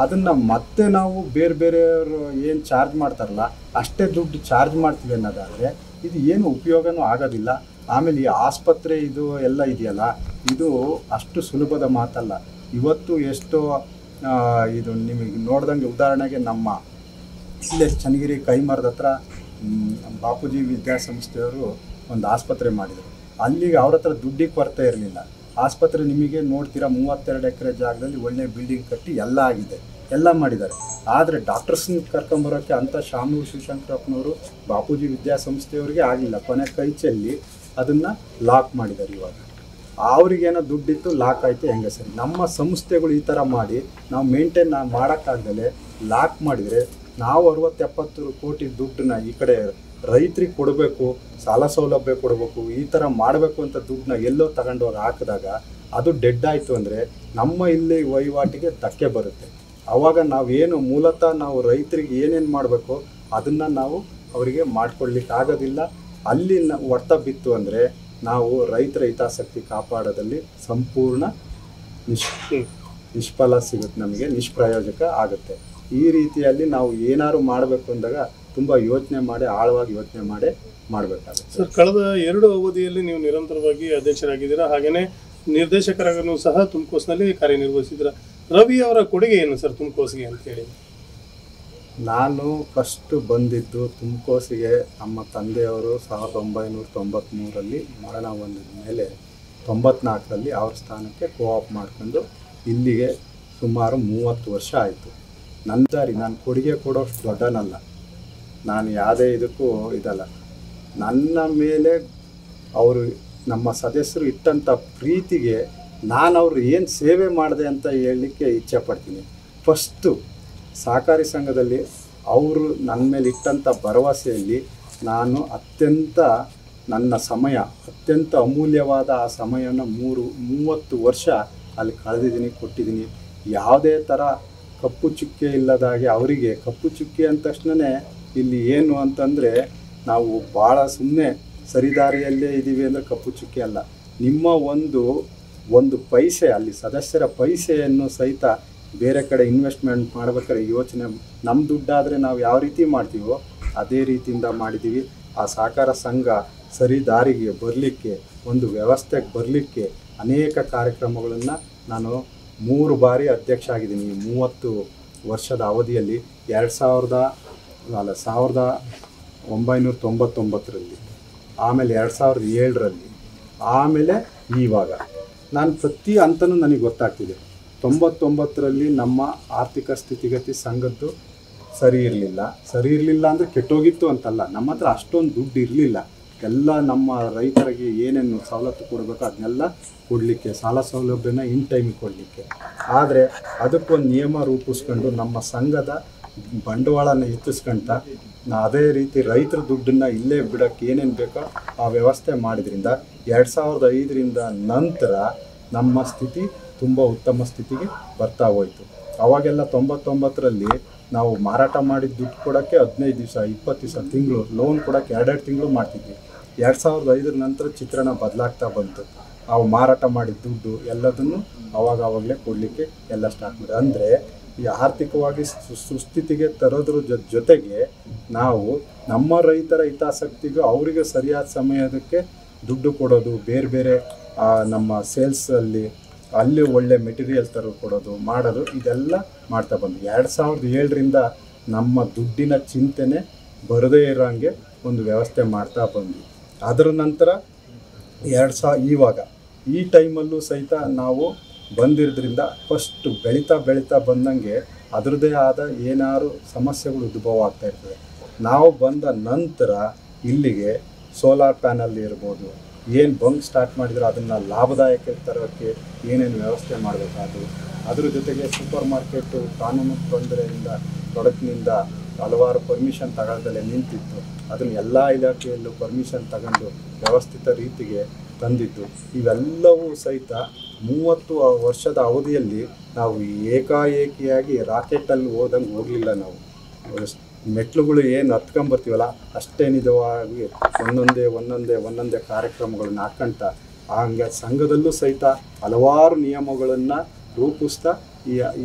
B: ಅದನ್ನು ಮತ್ತೆ ನಾವು ಬೇರೆ ಬೇರೆಯವರು ಏನು ಚಾರ್ಜ್ ಮಾಡ್ತಾರಲ್ಲ ಅಷ್ಟೇ ದುಡ್ಡು ಚಾರ್ಜ್ ಮಾಡ್ತೀವಿ ಅನ್ನೋದಾದರೆ ಇದು ಏನು ಉಪಯೋಗನೂ ಆಗೋದಿಲ್ಲ. ಆಮೇಲೆ ಈ ಆಸ್ಪತ್ರೆ ಇದು ಎಲ್ಲ ಇದೆಯಲ್ಲ, ಇದು ಅಷ್ಟು ಸುಲಭದ ಮಾತಲ್ಲ. ಇವತ್ತು ಎಷ್ಟೋ ಇದು ನಿಮಗೆ ನೋಡ್ದಂಗೆ ಉದಾಹರಣೆಗೆ ನಮ್ಮ ಇಲ್ಲೇ ಚನ್ನಗಿರಿ ಕೈಮರದ ಹತ್ರ ಬಾಪೂಜಿ ವಿದ್ಯಾಸಂಸ್ಥೆಯವರು ಒಂದು ಆಸ್ಪತ್ರೆ ಮಾಡಿದರು. ಅಲ್ಲಿಗೆ ಅವ್ರ ಹತ್ರ ದುಡ್ಡಿಗೆ ಕೊರತೆ ಇರಲಿಲ್ಲ. ಆಸ್ಪತ್ರೆ ನಿಮಗೆ ನೋಡ್ತೀರಾ 32 ಎಕರೆ ಜಾಗದಲ್ಲಿ ಒಳ್ಳೆ ಬಿಲ್ಡಿಂಗ್ ಕಟ್ಟಿ ಎಲ್ಲ ಆಗಿದೆ, ಎಲ್ಲ ಮಾಡಿದ್ದಾರೆ. ಆದರೆ ಡಾಕ್ಟರ್ಸ್ನ ಕರ್ಕೊಂಬರೋಕ್ಕೆ ಅಂಥ ಶಾಮನೂರು ಶಿವಶಂಕರಪ್ಪನವರು ಬಾಪೂಜಿ ವಿದ್ಯಾಸಂಸ್ಥೆಯವ್ರಿಗೆ ಆಗಲಿಲ್ಲ. ಕೊನೆ ಕೈ ಚೆಲ್ಲಿ ಅದನ್ನು ಲಾಕ್ ಮಾಡಿದ್ದಾರೆ. ಇವಾಗ ಅವ್ರಿಗೇನೋ ದುಡ್ಡಿತ್ತು, ಲಾಕ್ ಆಯಿತು, ಹೆಂಗೆ ಸರಿ. ನಮ್ಮ ಸಂಸ್ಥೆಗಳು ಈ ಥರ ಮಾಡಿ ನಾವು ಮೇಂಟೈನ್ ಮಾಡೋಕ್ಕಾಗದಲ್ಲೇ ಲಾಕ್ ಮಾಡಿದರೆ ನಾವು 60-70 ಕೋಟಿ ದುಡ್ಡನ್ನ ಈ ಕಡೆ ರೈತರಿಗೆ ಕೊಡಬೇಕು, ಸಾಲ ಸೌಲಭ್ಯ ಕೊಡಬೇಕು, ಈ ಥರ ಮಾಡಬೇಕು ಅಂತ ದುಡ್ಡನ್ನ ಎಲ್ಲೋ ತಗೊಂಡೋಗಿ ಹಾಕಿದಾಗ ಅದು ಡೆಡ್ ಆಯಿತು ಅಂದರೆ ನಮ್ಮ ಇಲ್ಲಿ ವಹಿವಾಟಿಗೆ ಧಕ್ಕೆ ಬರುತ್ತೆ. ಆವಾಗ ನಾವೇನು ಮೂಲತಃ ನಾವು ರೈತರಿಗೆ ಏನೇನು ಮಾಡಬೇಕು ಅದನ್ನು ನಾವು ಅವರಿಗೆ ಮಾಡಿಕೊಡ್ಲಿಕ್ಕೆ ಆಗೋದಿಲ್ಲ. ಅಲ್ಲಿ ಹೊಡೆತ ಬಿತ್ತು ಅಂದರೆ ನಾವು ರೈತರ ಹಿತಾಸಕ್ತಿ ಕಾಪಾಡೋದಲ್ಲಿ ಸಂಪೂರ್ಣ ನಿಷ್ಫಲ ಸಿಗುತ್ತೆ, ನಮಗೆ ನಿಷ್ಪ್ರಯೋಜಕ ಆಗುತ್ತೆ. ಈ ರೀತಿಯಲ್ಲಿ ನಾವು ಏನಾದ್ರು ಮಾಡಬೇಕು ಅಂದಾಗ ತುಂಬ ಯೋಚನೆ ಮಾಡಿ, ಆಳವಾಗಿ ಯೋಚನೆ ಮಾಡಬೇಕಾಗುತ್ತೆ.
A: ಸರ್, ಕಳೆದ 2 ಅವಧಿಯಲ್ಲಿ ನೀವು ನಿರಂತರವಾಗಿ ಅಧ್ಯಕ್ಷರಾಗಿದ್ದೀರಾ, ಹಾಗೆಯೇ ನಿರ್ದೇಶಕರಾಗೂ ಸಹ ತುಮಕೂಸಿನಲ್ಲಿ ಕಾರ್ಯನಿರ್ವಹಿಸಿದ್ದೀರಾ. ರವಿ ಅವರ ಕೊಡುಗೆ ಏನು ಸರ್ ತುಮಕೂಸಿಗೆ ಅಂತೇಳಿ?
B: ನಾನು ಫಸ್ಟ್ ಬಂದಿದ್ದು ತುಮಕೂಸಿಗೆ ನಮ್ಮ ತಂದೆಯವರು 1993ರಲ್ಲಿ ಮರಣ ಹೊಂದಿದ ಮೇಲೆ 94ರಲ್ಲಿ ಅವ್ರ ಸ್ಥಾನಕ್ಕೆ ಕೋಆಪ್ ಮಾಡ್ಕೊಂಡು ಇಲ್ಲಿಗೆ ಸುಮಾರು 30 ವರ್ಷ ಆಯಿತು. ನಾನು ಕೊಡುಗೆ ಕೊಡೋಷ್ಟು ದೊಡ್ಡನಲ್ಲ, ನಾನು ಯಾವುದೇ ಇದಕ್ಕೂ ಇದಲ್ಲ. ನನ್ನ ಮೇಲೆ ಅವರು ನಮ್ಮ ಸದಸ್ಯರು ಇಟ್ಟಂಥ ಪ್ರೀತಿಗೆ ನಾನು ಅವ್ರು ಏನು ಸೇವೆ ಮಾಡಿದೆ ಅಂತ ಹೇಳಲಿಕ್ಕೆ ಇಚ್ಛೆ ಪಡ್ತೀನಿ. ಫಸ್ಟು ಸಹಕಾರಿ ಸಂಘದಲ್ಲಿ ಅವರು ನನ್ನ ಮೇಲೆ ಇಟ್ಟಂಥ ಭರವಸೆಯಲ್ಲಿ ನಾನು ನನ್ನ ಸಮಯ ಅತ್ಯಂತ ಅಮೂಲ್ಯವಾದ ಆ ಸಮಯವನ್ನು 30 ವರ್ಷ ಅಲ್ಲಿ ಕಳೆದಿದ್ದೀನಿ, ಕೊಟ್ಟಿದ್ದೀನಿ. ಯಾವುದೇ ಥರ ಕಪ್ಪು ಚುಕ್ಕೆ ಇಲ್ಲದಾಗೆ ಅವರಿಗೆ ಕಪ್ಪು ಚುಕ್ಕೆ ಅಂದ ತಕ್ಷಣವೇ ಇಲ್ಲಿ ಏನು ಅಂತಂದರೆ ನಾವು ಭಾಳ ಸುಮ್ಮನೆ ಸರಿದಾರಿಯಲ್ಲೇ ಇದ್ದೀವಿ ಅಂದರೆ ಕಪ್ಪು ಚುಕ್ಕೆ ಅಲ್ಲ. ನಿಮ್ಮ ಒಂದು ಪೈಸೆ ಅಲ್ಲಿ ಸದಸ್ಯರ ಪೈಸೆಯನ್ನು ಸಹಿತ ಬೇರೆ ಕಡೆ ಇನ್ವೆಸ್ಟ್ಮೆಂಟ್ ಮಾಡ್ಬೇಕಾದ್ರೆ ಯೋಚನೆ, ನಮ್ಮ ದುಡ್ಡಾದರೆ ನಾವು ಯಾವ ರೀತಿ ಮಾಡ್ತೀವೋ ಅದೇ ರೀತಿಯಿಂದ ಮಾಡಿದ್ದೀವಿ. ಆ ಸಹಕಾರ ಸಂಘ ಸರಿ ದಾರಿಗೆ ಬರಲಿಕ್ಕೆ, ಒಂದು ವ್ಯವಸ್ಥೆಗೆ ಬರಲಿಕ್ಕೆ ಅನೇಕ ಕಾರ್ಯಕ್ರಮಗಳನ್ನು ನಾನು 3 ಬಾರಿ ಅಧ್ಯಕ್ಷ ಆಗಿದ್ದೀನಿ. 30 ವರ್ಷದ ಅವಧಿಯಲ್ಲಿ 1993 1999ರಲ್ಲಿ, ಆಮೇಲೆ 2007ರಲ್ಲಿ, ಆಮೇಲೆ ಇವಾಗ. ನಾನು ಪ್ರತಿ ಹಂತನೂ ನನಗೆ ಗೊತ್ತಾಗ್ತಿದೆ. 99ರಲ್ಲಿ ನಮ್ಮ ಆರ್ಥಿಕ ಸ್ಥಿತಿಗತಿ ಸಂಘದ್ದು ಸರಿ ಇರಲಿಲ್ಲ ಅಂದರೆ ಕೆಟ್ಟೋಗಿತ್ತು ಅಂತಲ್ಲ, ನಮ್ಮ ಹತ್ರ ಅಷ್ಟೊಂದು ದುಡ್ಡು ಇರಲಿಲ್ಲ. ಎಲ್ಲ ನಮ್ಮ ರೈತರಿಗೆ ಏನೇನು ಸವಲತ್ತು ಕೊಡಬೇಕು ಅದನ್ನೆಲ್ಲ ಕೊಡಲಿಕ್ಕೆ, ಸಾಲ ಸೌಲಭ್ಯನ ಇನ್ ಟೈಮಿಗೆ ಕೊಡಲಿಕ್ಕೆ. ಆದರೆ ಅದಕ್ಕೊಂದು ನಿಯಮ ರೂಪಿಸ್ಕೊಂಡು ನಮ್ಮ ಸಂಘದ ಬಂಡವಾಳನ ಹೆಚ್ಚಿಸ್ಕೊಂತ ಅದೇ ರೀತಿ ರೈತರ ದುಡ್ಡನ್ನು ಇಲ್ಲೇ ಬಿಡೋಕ್ಕೆ ಏನೇನು ಬೇಕೋ ಆ ವ್ಯವಸ್ಥೆ ಮಾಡಿದ್ರಿಂದ 2005ರಿಂದ ನಂತರ ನಮ್ಮ ಸ್ಥಿತಿ ತುಂಬ ಉತ್ತಮ ಸ್ಥಿತಿಗೆ ಬರ್ತಾ ಹೋಯಿತು. ಅವಾಗೆಲ್ಲ 99ರಲ್ಲಿ ನಾವು ಮಾರಾಟ ಮಾಡಿದ ದುಡ್ಡು ಕೊಡೋಕ್ಕೆ 15 ದಿವಸ 20 ದಿವಸ ತಿಂಗಳು, ಲೋನ್ ಕೊಡೋಕ್ಕೆ 2 ತಿಂಗಳು ಮಾಡ್ತಿದ್ವಿ. 2005 ನಂತರ ಚಿತ್ರಣ ಬದಲಾಗ್ತಾ ಬಂತು. ಅವು ಮಾರಾಟ ಮಾಡಿದ ದುಡ್ಡು ಎಲ್ಲದನ್ನು ಅವಾಗಲೇ ಕೊಡಲಿಕ್ಕೆ ಎಲ್ಲ ಸ್ಟಾರ್ಟ್ ಮಾಡಿ, ಅಂದರೆ ಈ ಆರ್ಥಿಕವಾಗಿ ಸುಸ್ಥಿತಿಗೆ ತರೋದ್ರ ಜೊತೆಗೆ ನಾವು ನಮ್ಮ ರೈತರ ಹಿತಾಸಕ್ತಿಗೂ ಅವರಿಗೆ ಸರಿಯಾದ ಸಮಯದಕ್ಕೆ ದುಡ್ಡು ಕೊಡೋದು, ಬೇರೆ ನಮ್ಮ ಸೇಲ್ಸಲ್ಲಿ ಅಲ್ಲಿ ಒಳ್ಳೆ ಮೆಟೀರಿಯಲ್ ಕೊಡೋದು ಮಾಡೋದು, ಇದೆಲ್ಲ ಮಾಡ್ತಾ ಬಂದ್ವಿ. 2007ರಿಂದ ನಮ್ಮ ದುಡ್ಡಿನ ಚಿಂತನೆ ಬರದೇ ಇರೋಂಗೆ ಒಂದು ವ್ಯವಸ್ಥೆ ಮಾಡ್ತಾ ಬಂದ್ವಿ. ಅದರ ನಂತರ ಇವಾಗ ಈ ಟೈಮಲ್ಲೂ ಸಹಿತ ನಾವು ಬಂದಿರೋದ್ರಿಂದ ಫಸ್ಟ್ ಬೆಳೀತಾ ಬಂದಂಗೆ ಅದರದ್ದೇ ಆದ ಏನಾರು ಸಮಸ್ಯೆಗಳು ಉದ್ಭವ ಆಗ್ತಾ ಇರ್ತದೆ. ನಾವು ಬಂದ ನಂತರ ಇಲ್ಲಿಗೆ ಸೋಲಾರ್ ಪ್ಯಾನಲ್ ಇರ್ಬೋದು, ಏನು ಬಂಕ್ ಸ್ಟಾರ್ಟ್ ಮಾಡಿದ್ರೆ ಅದನ್ನು ಲಾಭದಾಯಕ ತರೋಕ್ಕೆ ಏನೇನು ವ್ಯವಸ್ಥೆ ಮಾಡಬೇಕಾದ್ರು, ಅದ್ರ ಜೊತೆಗೆ ಸೂಪರ್ ಮಾರ್ಕೆಟು ಕಾನೂನು ತೊಡಕಿನಿಂದ ಹಲವಾರು ಪರ್ಮಿಷನ್ ತಗೊಳ್ದಲ್ಲೇ ನಿಂತಿತ್ತು. ಅದನ್ನು ಎಲ್ಲ ಇಲಾಖೆಯಲ್ಲೂ ಪರ್ಮಿಷನ್ ತಗೊಂಡು ವ್ಯವಸ್ಥಿತ ರೀತಿಗೆ ತಂದಿದ್ದು. ಇವೆಲ್ಲವೂ ಸಹಿತ 30 ವರ್ಷದ ಅವಧಿಯಲ್ಲಿ ನಾವು ಏಕಾಏಕಿಯಾಗಿ ರಾಕೆಟಲ್ಲಿ ಹೋಗಲಿಲ್ಲ. ನಾವು ಮೆಟ್ಲುಗಳು ಏನು ಹತ್ಕೊಂಬರ್ತೀವಲ್ಲ ಅಷ್ಟೇ ನಿಜವಾಗಿ ಒಂದೊಂದೇ ಕಾರ್ಯಕ್ರಮಗಳನ್ನ ಹಾಕೊಂತ ಹಂಗೆ ಸಂಘದಲ್ಲೂ ಸಹಿತ ಹಲವಾರು ನಿಯಮಗಳನ್ನು ರೂಪಿಸ್ತಾ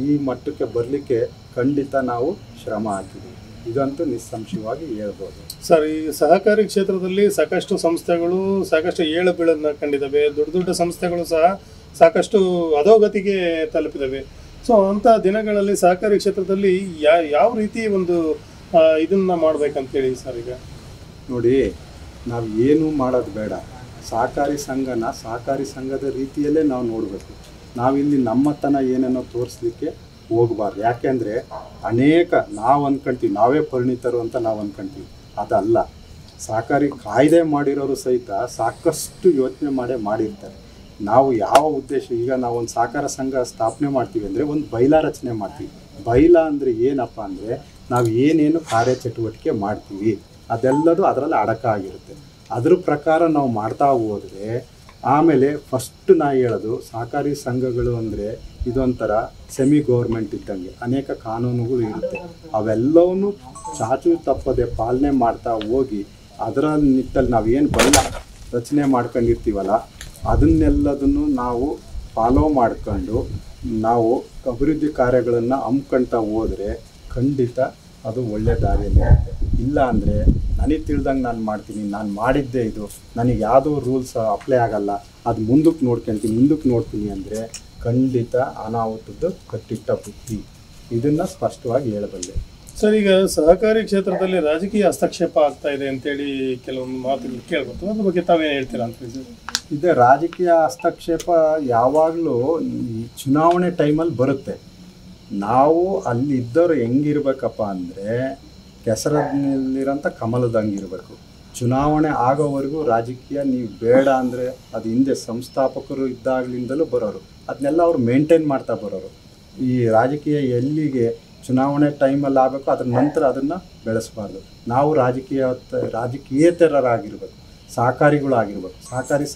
B: ಈ ಮಟ್ಟಕ್ಕೆ ಬರಲಿಕ್ಕೆ ಖಂಡಿತ ನಾವು ಶ್ರಮ ಹಾಕಿದ್ದೀವಿ. ಇದಂತೂ ನಿಸ್ಸಂಶಯವಾಗಿ ಹೇಳ್ಬೋದು.
A: ಸರ್, ಈ ಸಹಕಾರಿ ಕ್ಷೇತ್ರದಲ್ಲಿ ಸಾಕಷ್ಟು ಸಂಸ್ಥೆಗಳು ಸಾಕಷ್ಟು ಏಳು ಬೀಳನ್ನು ಕಂಡಿದ್ದಾವೆ. ದೊಡ್ಡ ಸಂಸ್ಥೆಗಳು ಸಹ ಸಾಕಷ್ಟು ಅಧೋಗತಿಗೆ ತಲುಪಿದ್ದಾವೆ. ಸೊ ಅಂಥ ದಿನಗಳಲ್ಲಿ ಸಹಕಾರಿ ಕ್ಷೇತ್ರದಲ್ಲಿ ಯಾವ ರೀತಿ ಒಂದು ಇದನ್ನ ಮಾಡ್ಬೇಕಂತೇಳಿ ಸರ್? ಈಗ
B: ನೋಡಿ, ನಾವು ಏನು ಮಾಡೋದು ಬೇಡ. ಸಹಕಾರಿ ಸಂಘನ ಸಹಕಾರಿ ಸಂಘದ ರೀತಿಯಲ್ಲೇ ನಾವು ನೋಡಬೇಕು. ನಾವಿಲ್ಲಿ ನಮ್ಮತನ ಏನೇನೋ ತೋರಿಸ್ಲಿಕ್ಕೆ ಹೋಗಬಾರ್ದು. ಯಾಕೆಂದರೆ ನಾವು ಅಂದ್ಕೊಳ್ತೀವಿ ನಾವೇ ಪರಿಣಿತರು ಅಂತ ನಾವು ಅಂದ್ಕೊಳ್ತೀವಿ. ಅದಲ್ಲ. ಸಹಕಾರಿ ಕಾಯ್ದೆ ಮಾಡಿರೋರು ಸಹಿತ ಸಾಕಷ್ಟು ಯೋಚನೆ ಮಾಡಿರ್ತಾರೆ. ನಾವು ಯಾವ ಉದ್ದೇಶ, ಈಗ ನಾವು ಒಂದು ಸಹಕಾರ ಸಂಘ ಸ್ಥಾಪನೆ ಮಾಡ್ತೀವಿ ಅಂದರೆ ಒಂದು ಬೈಲಾ ರಚನೆ ಮಾಡ್ತೀವಿ. ಬೈಲಾ ಅಂದರೆ ಏನಪ್ಪ ಅಂದರೆ ನಾವು ಏನೇನು ಕಾರ್ಯಚಟುವಟಿಕೆ ಮಾಡ್ತೀವಿ ಅದೆಲ್ಲದು ಅದರಲ್ಲಿ ಅಡಕ ಆಗಿರುತ್ತೆ. ಅದ್ರ ಪ್ರಕಾರ ನಾವು ಮಾಡ್ತಾ ಹೋದರೆ ಆಮೇಲೆ ಫಸ್ಟ್ ನಾ ಹೇಳೋದು, ಸಹಕಾರಿ ಸಂಘಗಳು ಅಂದರೆ ಇದೊಂಥರ ಸೆಮಿ ಗೌರ್ಮೆಂಟ್ ಇದ್ದಂಗೆ ಅನೇಕ ಕಾನೂನುಗಳು ಇರುತ್ತೆ. ಅವೆಲ್ಲವನ್ನೂ ಚಾಚು ತಪ್ಪದೆ ಪಾಲನೆ ಮಾಡ್ತಾ ಹೋಗಿ ಅದರ ನಿಟ್ಟಲ್ಲಿ ನಾವೇನು ಬೈಲಾ ರಚನೆ ಮಾಡ್ಕೊಂಡಿರ್ತೀವಲ್ಲ ಅದನ್ನೆಲ್ಲದನ್ನು ನಾವು ಫಾಲೋ ಮಾಡ್ಕೊಂಡು ನಾವು ಅಭಿವೃದ್ಧಿ ಕಾರ್ಯಗಳನ್ನು ಹಮ್ಮಿಕೊಳ್ತಾ ಹೋದರೆ ಖಂಡಿತ ಅದು ಒಳ್ಳೆ ದಾರಿಯಲ್ಲಿ ಇರುತ್ತೆ. ಇಲ್ಲ ಅಂದರೆ ನನಗೆ ತಿಳಿದಂಗೆ ನಾನು ಮಾಡ್ತೀನಿ, ನಾನು ಮಾಡಿದ್ದೇ ಇದು, ನನಗೆ ಯಾವುದೋ ರೂಲ್ಸ್ ಅಪ್ಲೈ ಆಗಲ್ಲ, ಅದು ಮುಂದಕ್ಕೆ ನೋಡ್ತೀನಿ ಅಂದರೆ ಖಂಡಿತ ಅನಾಹುತದ್ದು ಕಟ್ಟಿಟ್ಟ ಬುದ್ಧಿ. ಇದನ್ನು ಸ್ಪಷ್ಟವಾಗಿ ಹೇಳಬಲ್ಲೆ.
A: ಸರ್, ಈಗ ಸಹಕಾರಿ ಕ್ಷೇತ್ರದಲ್ಲಿ ರಾಜಕೀಯ ಹಸ್ತಕ್ಷೇಪ ಆಗ್ತಾ ಇದೆ ಅಂತೇಳಿ ಕೆಲವೊಂದು ಮಾತುಗಳು ಕೇಳ್ಬೋದು. ಅದ್ರ ಬಗ್ಗೆ ತಾವೇನು ಹೇಳ್ತೀರಾ ಅಂತ ಸರ್?
B: ಇದೆ, ರಾಜಕೀಯ ಹಸ್ತಕ್ಷೇಪ ಯಾವಾಗಲೂ ಈ ಚುನಾವಣೆ ಟೈಮಲ್ಲಿ ಬರುತ್ತೆ. ನಾವು ಅಲ್ಲಿದ್ದವರು ಹೆಂಗಿರ್ಬೇಕಪ್ಪ ಅಂದರೆ ಕೆಸರಲ್ಲಿರೋಂಥ ಕಮಲದಂಗೆ ಇರಬೇಕು. ಚುನಾವಣೆ ಆಗೋವರೆಗೂ ರಾಜಕೀಯ ನೀವು ಬೇಡ ಅಂದರೆ ಅದು ಹಿಂದೆ ಸಂಸ್ಥಾಪಕರು ಇದ್ದಾಗಲಿಂದಲೂ ಬರೋರು, ಅದನ್ನೆಲ್ಲ ಅವರು ಮೇಂಟೈನ್ ಮಾಡ್ತಾ ಬರೋರು. ಈ ರಾಜಕೀಯ ಎಲ್ಲಿಗೆ ಚುನಾವಣೆ ಟೈಮಲ್ಲಿ ಆಗಬೇಕು, ಅದ್ರ ನಂತರ ಅದನ್ನು ಬೆಳೆಸಬಾರ್ದು. ನಾವು ರಾಜಕೀಯೇತರರಾಗಿರ್ಬೇಕು, ಸಹಕಾರಿಗಳಾಗಿರ್ಬೇಕು. ಸಹಕಾರಿ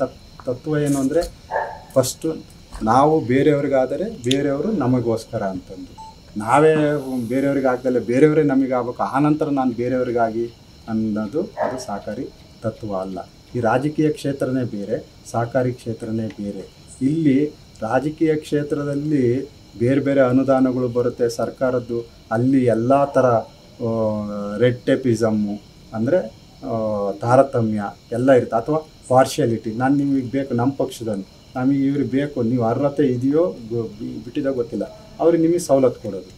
B: ತತ್ವ ಏನು ಅಂದರೆ ಫಸ್ಟು ನಾವು ಬೇರೆಯವ್ರಿಗಾದರೆ ಬೇರೆಯವರು ನಮಗೋಸ್ಕರ ಅಂತಂದು, ನಾವೇ ಬೇರೆಯವ್ರಿಗೆ ಆಗ್ದಲೇ ಬೇರೆಯವರೇ ನಮಗೆ ಆಗಬೇಕು, ಆನಂತರ ನಾನು ಬೇರೆಯವ್ರಿಗಾಗಿ ಅನ್ನೋದು ಅದು ಸಹಕಾರಿ ತತ್ವ ಅಲ್ಲ. ಈ ರಾಜಕೀಯ ಕ್ಷೇತ್ರನೇ ಬೇರೆ, ಸಹಕಾರಿ ಕ್ಷೇತ್ರನೇ ಬೇರೆ. ಇಲ್ಲಿ ರಾಜಕೀಯ ಕ್ಷೇತ್ರದಲ್ಲಿ ಬೇರೆ ಅನುದಾನಗಳು ಬರುತ್ತೆ ಸರ್ಕಾರದ್ದು. ಅಲ್ಲಿ ಎಲ್ಲ ಥರ ರೆಡ್ ಟೇಪಿಸಮ್ಮು ಅಂದರೆ ತಾರತಮ್ಯ ಎಲ್ಲ ಇರುತ್ತೆ, ಅಥವಾ ಪಾರ್ಶಿಯಾಲಿಟಿ. ನಾನು ನಿಮಗೆ ಬೇಕು, ನಮ್ಮ ಪಕ್ಷದನ್ನು ನಮಗೆ ಇವ್ರಿಗೆ ಬೇಕು, ನೀವು ಅರ್ಹತೆ ಇದೆಯೋ ಬಿಟ್ಟಿದೋ ಗೊತ್ತಿಲ್ಲ, ಅವ್ರಿಗೆ ನಿಮಗೆ ಸವಲತ್ತು ಕೊಡೋದು,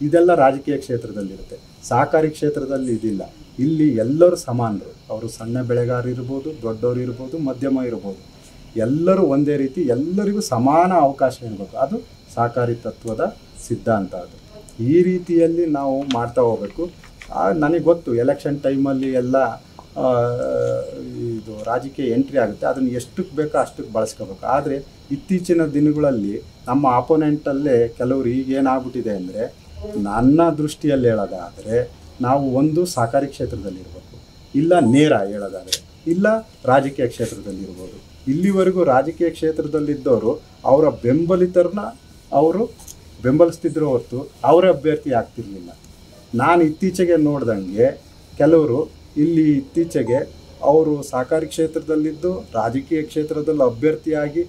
B: ಇದೆಲ್ಲ ರಾಜಕೀಯ ಕ್ಷೇತ್ರದಲ್ಲಿರುತ್ತೆ. ಸಹಕಾರಿ ಕ್ಷೇತ್ರದಲ್ಲಿ ಇದಿಲ್ಲ. ಇಲ್ಲಿ ಎಲ್ಲರೂ ಸಮಾನರು. ಅವರು ಸಣ್ಣ ಬೆಳೆಗಾರ ಇರ್ಬೋದು, ದೊಡ್ಡವರು ಇರ್ಬೋದು, ಮಧ್ಯಮ ಇರ್ಬೋದು, ಎಲ್ಲರೂ ಒಂದೇ ರೀತಿ, ಎಲ್ಲರಿಗೂ ಸಮಾನ ಅವಕಾಶ ಇರಬೇಕು. ಅದು ಸಹಕಾರಿ ತತ್ವದ ಸಿದ್ಧಾಂತ. ಅದು ಈ ರೀತಿಯಲ್ಲಿ ನಾವು ಮಾಡ್ತಾ ಹೋಗಬೇಕು. ನನಗೆ ಗೊತ್ತು ಎಲೆಕ್ಷನ್ ಟೈಮಲ್ಲಿ ಎಲ್ಲ ಇದು ರಾಜಕೀಯ ಎಂಟ್ರಿ ಆಗುತ್ತೆ, ಅದನ್ನು ಎಷ್ಟಕ್ಕೆ ಬೇಕೋ ಅಷ್ಟಕ್ಕೆ ಬಳಸ್ಕೋಬೇಕು. ಆದರೆ ಇತ್ತೀಚಿನ ದಿನಗಳಲ್ಲಿ ನಮ್ಮ ಆಪೋನೆಂಟಲ್ಲೇ ಕೆಲವರು ಈಗೇನಾಗ್ಬಿಟ್ಟಿದೆ ಅಂದರೆ, ನನ್ನ ದೃಷ್ಟಿಯಲ್ಲಿ ಹೇಳೋದಾದರೆ ನಾವು ಒಂದು ಸಹಕಾರಿ ಕ್ಷೇತ್ರದಲ್ಲಿರ್ಬೇಕು, ಇಲ್ಲ ನೇರ ಹೇಳೋದಾದರೆ ಇಲ್ಲ ರಾಜಕೀಯ ಕ್ಷೇತ್ರದಲ್ಲಿರ್ಬೋದು. ಇಲ್ಲಿವರೆಗೂ ರಾಜಕೀಯ ಕ್ಷೇತ್ರದಲ್ಲಿದ್ದವರು ಅವರ ಬೆಂಬಲಿತರನ್ನ ಅವರು ಬೆಂಬಲಿಸ್ತಿದ್ರು ಹೊರತು ಅವರೇ ಅಭ್ಯರ್ಥಿ ಆಗ್ತಿರ್ಲಿಲ್ಲ. ನಾನು ಇತ್ತೀಚೆಗೆ ನೋಡ್ದಂಗೆ ಕೆಲವರು ಇಲ್ಲಿ ಇತ್ತೀಚೆಗೆ ಅವರು ಸಹಕಾರಿ ಕ್ಷೇತ್ರದಲ್ಲಿದ್ದು ರಾಜಕೀಯ ಕ್ಷೇತ್ರದಲ್ಲಿ ಅಭ್ಯರ್ಥಿಯಾಗಿ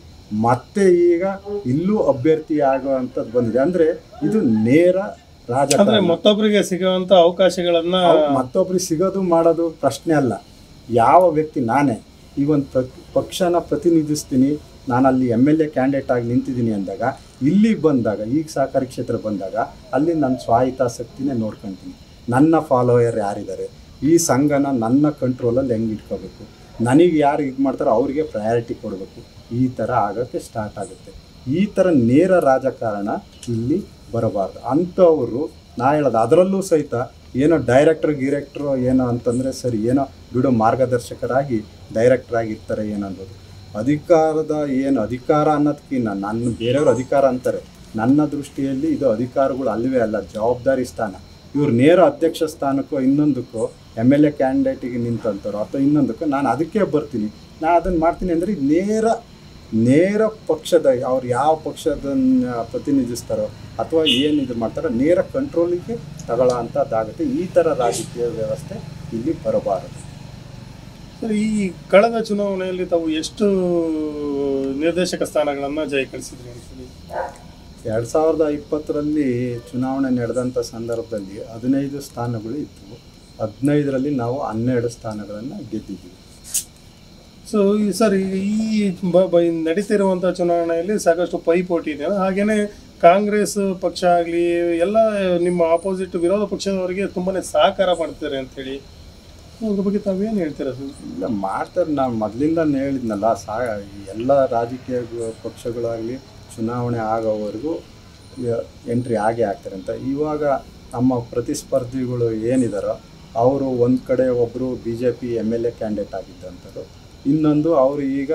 B: ಮತ್ತೆ ಈಗ ಇಲ್ಲೂ ಅಭ್ಯರ್ಥಿ ಆಗುವಂಥದ್ದು ಬಂದಿದೆ. ಅಂದರೆ ಇದು ನೇರ ರಾಜಕಾರಣ.
A: ಮತ್ತೊಬ್ಬರಿಗೆ ಸಿಗುವಂಥ ಅವಕಾಶಗಳನ್ನು
B: ಮತ್ತೊಬ್ಬರಿಗೆ ಸಿಗೋದು ಮಾಡೋದು ಪ್ರಶ್ನೆ ಅಲ್ಲ. ಯಾವ ವ್ಯಕ್ತಿ ನಾನೇ ಈ ಒಂದು ಪಕ್ಷನ ಪ್ರತಿನಿಧಿಸ್ತೀನಿ, ನಾನು ಅಲ್ಲಿ MLA ಕ್ಯಾಂಡಿಡೇಟ್ ಆಗಿ ನಿಂತಿದ್ದೀನಿ ಅಂದಾಗ, ಇಲ್ಲಿಗೆ ಬಂದಾಗ, ಈಗ ಸಹಕಾರಿ ಕ್ಷೇತ್ರ ಬಂದಾಗ ಅಲ್ಲಿ ನನ್ನ ಸ್ವಾಹಿತಾಸಕ್ತಿನೇ ನೋಡ್ಕೊತೀನಿ. ನನ್ನ ಫಾಲೋಯರ್ ಯಾರಿದ್ದಾರೆ, ಈ ಸಂಘನ ನನ್ನ ಕಂಟ್ರೋಲಲ್ಲಿ ಹೆಂಗೆ ಇಟ್ಕೋಬೇಕು, ನನಗೆ ಯಾರು ಇದು ಮಾಡ್ತಾರೋ ಅವರಿಗೆ ಪ್ರಯಾರಿಟಿ ಕೊಡಬೇಕು. ಈ ಥರ ಆಗೋಕ್ಕೆ ಸ್ಟಾರ್ಟ್ ಆಗುತ್ತೆ. ಈ ಥರ ನೇರ ರಾಜಕಾರಣ ಇಲ್ಲಿ ಬರಬಾರ್ದು. ಅಂಥವರು ನಾ ಹೇಳೋದು, ಅದರಲ್ಲೂ ಸಹಿತ ಏನೋ ಗಿರೆಕ್ಟ್ರು ಏನೋ ಅಂತಂದರೆ ಸರಿ, ಏನೋ ಬಿಡೋ ಮಾರ್ಗದರ್ಶಕರಾಗಿ ಡೈರೆಕ್ಟರ್ ಆಗಿರ್ತಾರೆ ಏನನ್ನೋದು. ಅಧಿಕಾರದ ಏನು ಅಧಿಕಾರ ಅನ್ನೋದಕ್ಕಿಂತ ನನ್ನ ಬೇರೆಯವ್ರ ಅಧಿಕಾರ ಅಂತಾರೆ, ನನ್ನ ದೃಷ್ಟಿಯಲ್ಲಿ ಇದು ಅಧಿಕಾರಗಳು ಅಲ್ಲವೇ ಅಲ್ಲ, ಜವಾಬ್ದಾರಿ ಸ್ಥಾನ. ಇವ್ರು ನೇರ ಅಧ್ಯಕ್ಷ ಸ್ಥಾನಕ್ಕೋ ಇನ್ನೊಂದಕ್ಕೋ MLA ಕ್ಯಾಂಡಿಡೇಟಿಗೆ ನಿಂತಂತಾರೋ ಅಥವಾ ಇನ್ನೊಂದಕ್ಕೋ ನಾನು ಅದಕ್ಕೆ ಬರ್ತೀನಿ, ನಾನು ಅದನ್ನು ಮಾಡ್ತೀನಿ ಅಂದರೆ ನೇರ ಪಕ್ಷದ ಅವ್ರು ಯಾವ ಪಕ್ಷದನ್ನು ಪ್ರತಿನಿಧಿಸ್ತಾರೋ ಅಥವಾ ಏನು ಇದು ಮಾಡ್ತಾರೋ ನೇರ ಕಂಟ್ರೋಲಿಗೆ ತಗೊಳ್ಳೋ ಅಂಥದ್ದಾಗುತ್ತೆ. ಈ ಥರ ರಾಜಕೀಯ ವ್ಯವಸ್ಥೆ ಇಲ್ಲಿ ಬರಬಾರದು.
A: ಸರ್, ಈ ಕಳೆದ ಚುನಾವಣೆಯಲ್ಲಿ ತಾವು ಎಷ್ಟು ನಿರ್ದೇಶಕ ಸ್ಥಾನಗಳನ್ನು ಜಯಗಳಿಸಿದ್ರಿ ಅಂತೀವಿ?
B: 2020ರಲ್ಲಿ ಚುನಾವಣೆ ನಡೆದಂಥ ಸಂದರ್ಭದಲ್ಲಿ 15 ಸ್ಥಾನಗಳು ಇತ್ತು. 15ರಲ್ಲಿ ನಾವು 12 ಸ್ಥಾನಗಳನ್ನು ಗೆದ್ದಿದ್ದೀವಿ.
A: ಸೊ ಸರ್, ಈ ನಡೀತಿರುವಂಥ ಚುನಾವಣೆಯಲ್ಲಿ ಸಾಕಷ್ಟು ಪೈಪೋಟಿ ಇದೆ. ಹಾಗೆಯೇ ಕಾಂಗ್ರೆಸ್ ಪಕ್ಷ ಆಗಲಿ ಎಲ್ಲ ನಿಮ್ಮ ಆಪೋಸಿಟ್ ವಿರೋಧ ಪಕ್ಷದವರಿಗೆ ತುಂಬಾ ಸಹಕಾರ ಮಾಡ್ತಾರೆ ಅಂಥೇಳಿ, ಅದ್ರ ಬಗ್ಗೆ ತಾವೇನು ಹೇಳ್ತೀರಾ ಸರ್?
B: ಇಲ್ಲ, ಮಾಡ್ತಾರೆ. ನಾನು ಮೊದಲಿಂದ ಹೇಳಿದ್ನಲ್ಲ, ಎಲ್ಲ ರಾಜಕೀಯ ಪಕ್ಷಗಳಾಗಲಿ ಚುನಾವಣೆ ಆಗೋವರೆಗೂ ಎಂಟ್ರಿ ಆಗೇ ಆಗ್ತಾರೆ ಅಂತ. ಇವಾಗ ನಮ್ಮ ಪ್ರತಿಸ್ಪರ್ಧಿಗಳು ಏನಿದಾರೋ ಅವರು ಒಂದು ಕಡೆ ಒಬ್ಬರು BJP MLA ಕ್ಯಾಂಡಿಡೇಟ್ ಆಗಿದ್ದಂಥದ್ದು, ಇನ್ನೊಂದು ಅವರು ಈಗ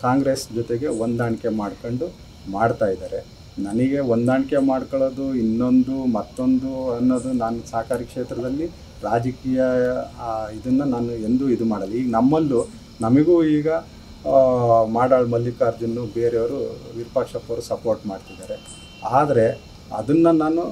B: ಕಾಂಗ್ರೆಸ್ ಜೊತೆಗೆ ಹೊಂದಾಣಿಕೆ ಮಾಡ್ಕೊಂಡು ಮಾಡ್ತಾ ಇದ್ದಾರೆ. ನನಗೆ ಹೊಂದಾಣಿಕೆ ಮಾಡ್ಕೊಳ್ಳೋದು ಇನ್ನೊಂದು ಮತ್ತೊಂದು ಅನ್ನೋದು, ನಾನು ಸಹಕಾರಿ ಕ್ಷೇತ್ರದಲ್ಲಿ ರಾಜಕೀಯ ಇದನ್ನು ನಾನು ಎಂದೂ ಇದು ಮಾಡಲ್ಲ. ಈಗ ನಮಗೂ ಈಗ ಮಾಡಾಳ್ ಮಲ್ಲಿಕಾರ್ಜುನ್ ಬೇರೆಯವರು ವಿರೂಪಾಕ್ಷಪ್ಪ ಅವರು ಸಪೋರ್ಟ್ ಮಾಡ್ತಿದ್ದಾರೆ. ಆದರೆ ಅದನ್ನು ನಾನು